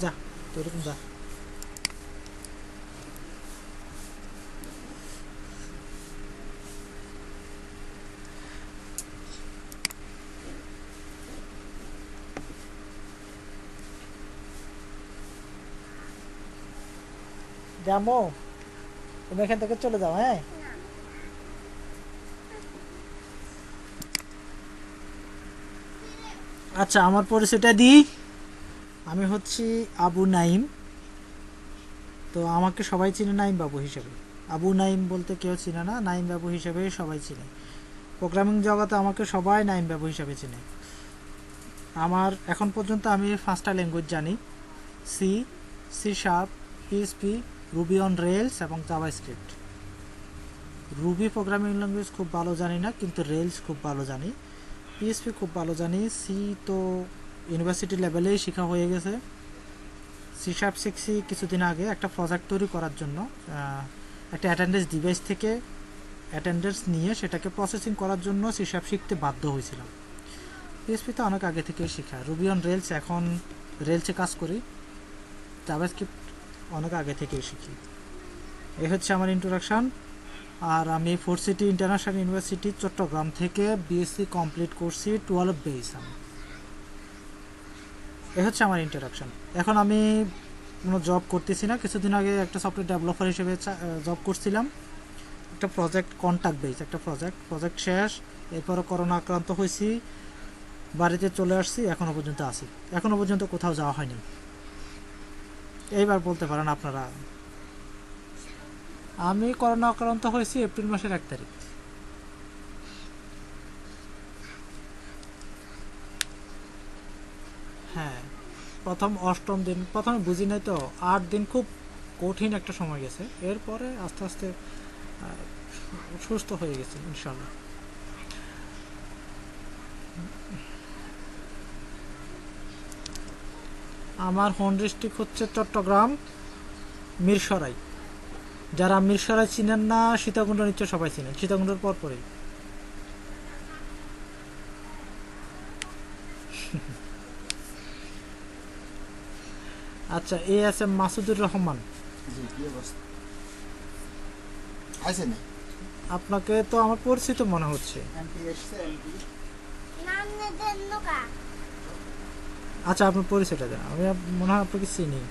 যা তো এরকম যা। জামো তুমি এখান থেকে চলে যাও। হ্যাঁ, আচ্ছা আমার পরিচয়টা দিই, আমি হচ্ছি আবু নাইম। তো আমাকে সবাই চিনে নাইম বাবু হিসেবে, আবু নাইম বলতে কেউ চিনে না, নাইম বাবু হিসেবে সবাই চিনে। প্রোগ্রামিং জগতে আমাকে সবাই নাইম বাবু হিসেবে চিনে। আমার এখন পর্যন্ত আমি 5টা ল্যাঙ্গুয়েজ জানি, C, C sharp, PSP, Ruby on Rails এবং জাভাস্ক্রিপ্ট। রুবি প্রোগ্রামিং ল্যাঙ্গুয়েজ খুব ভালো জানি না, কিন্তু রেলস খুব ভালো জানি। পিএসপি খুব ভালো জানি। সি তো ইউনিভার্সিটি লেভেলেই শেখা হয়ে গেছে। সি শার্প শিখছি কিছুদিন আগে একটা প্রজেক্ট তৈরি করার জন্য, একটা অ্যাটেন্ডেন্স ডিভাইস থেকে অ্যাটেন্ডেন্স নিয়ে সেটাকে প্রসেসিং করার জন্য সি শার্প শিখতে বাধ্য হয়েছিলাম। পিএসপি তো অনেক আগে থেকে শেখা। রুবি অন রেলস, এখন রেলসে কাজ করি। জাভাস্ক্রিপ্ট অনেক আগে থেকেই শিখি। এই হচ্ছে আমার ইন্ট্রোডাকশান। আর আমি Fort City International University Chittagong থেকে বিএসসি কমপ্লিট করছি 12 বেস। এ হচ্ছে আমার ইন্ট্রোডাকশন। এখন আমি কোনো জব করতেছি না, কিছুদিন আগে একটা সফটওয়্যার ডেভেলপার হিসেবে জব করছিলাম, একটা প্রজেক্ট কন্ট্যাক্ট বেস একটা প্রজেক্ট শেষ, এরপরও করোনা আক্রান্ত হয়েছি, বাড়িতে চলে আসছি, এখনও পর্যন্ত আছি, এখনও পর্যন্ত কোথাও যাওয়া হয়নি। এইবার বলতে পারেন আপনারা, আমি করোনা আক্রান্ত হয়েছি এপ্রিল মাসের 1 তারিখ। হ্যাঁ, প্রথম 8ম দিন, প্রথমে বুঝি নাই তো, 8 দিন খুব কঠিন একটা সময় গেছে, এরপরে আস্তে আস্তে সুস্থ হয়ে গেছি ইনশাল্লাহ। আমার হোম ডিস্ট্রিক্ট হচ্ছে চট্টগ্রাম মিরসরাই। যারা মিরসরাই চিনেন না, সীতাকুণ্ড নিশ্চয় সবাই চিনেন, সীতাকুণ্ডের পরপরই। আচ্ছা, A S M Masudur Rahman, আপনাকে তো আমার পরিচিত মনে হচ্ছে। আচ্ছা, আপনার পরিচয়টা দেন, আমি মনে হয় আপনাকে চিনি।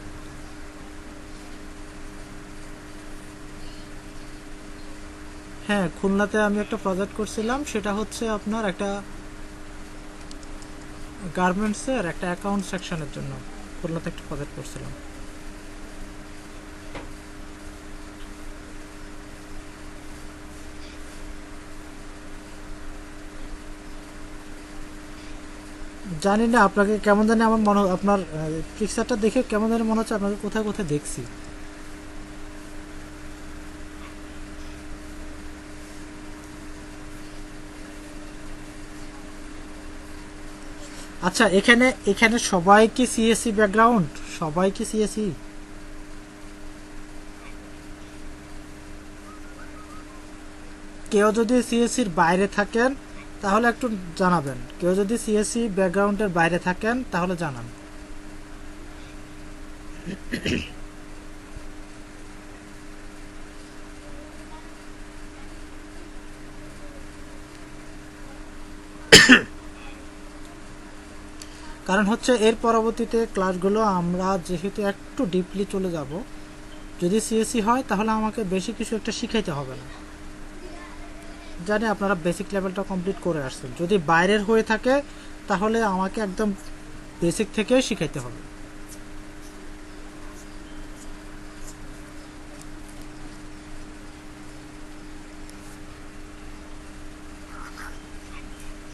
হ্যাঁ, খুলনাতে আমি একটা প্রজেক্ট করছিলাম, সেটা হচ্ছে আপনার একটা গার্মেন্টসের একটা অ্যাকাউন্ট সেকশনের জন্য খুলনাতে একটা প্রজেক্ট করছিলাম। জানি না আপনাকে কেমন জানি আমার মনে, আপনার পিকচারটা দেখে কেমন জানি মনে হচ্ছে আপনাকে কোথায় কোথায় দেখছি। আচ্ছা, এখানে এখানে সবাই কি সিএসসি ব্যাকগ্রাউন্ড? সবাই কি সিএসসি? কেউ যদি সিএসসির বাইরে থাকেন তাহলে একটু জানাবেন, কেউ যদি সিএসসি ব্যাকগ্রাউন্ডের বাইরে থাকেন তাহলে জানান। কারণ হচ্ছে এর পরবর্তীতে ক্লাসগুলো আমরা যেহেতু একটু ডিপলি চলে যাব, যদি সিএসসি হয় তাহলে আমাকে বেশি কিছু একটা শিখাইতে হবে না। জানি আপনারা বেসিক লেভেলটা কমপ্লিট করে আসছেন, যদি বাইরের হয়ে থাকে তাহলে আমাকে একদম বেসিক থেকেই শিখাইতে হবে।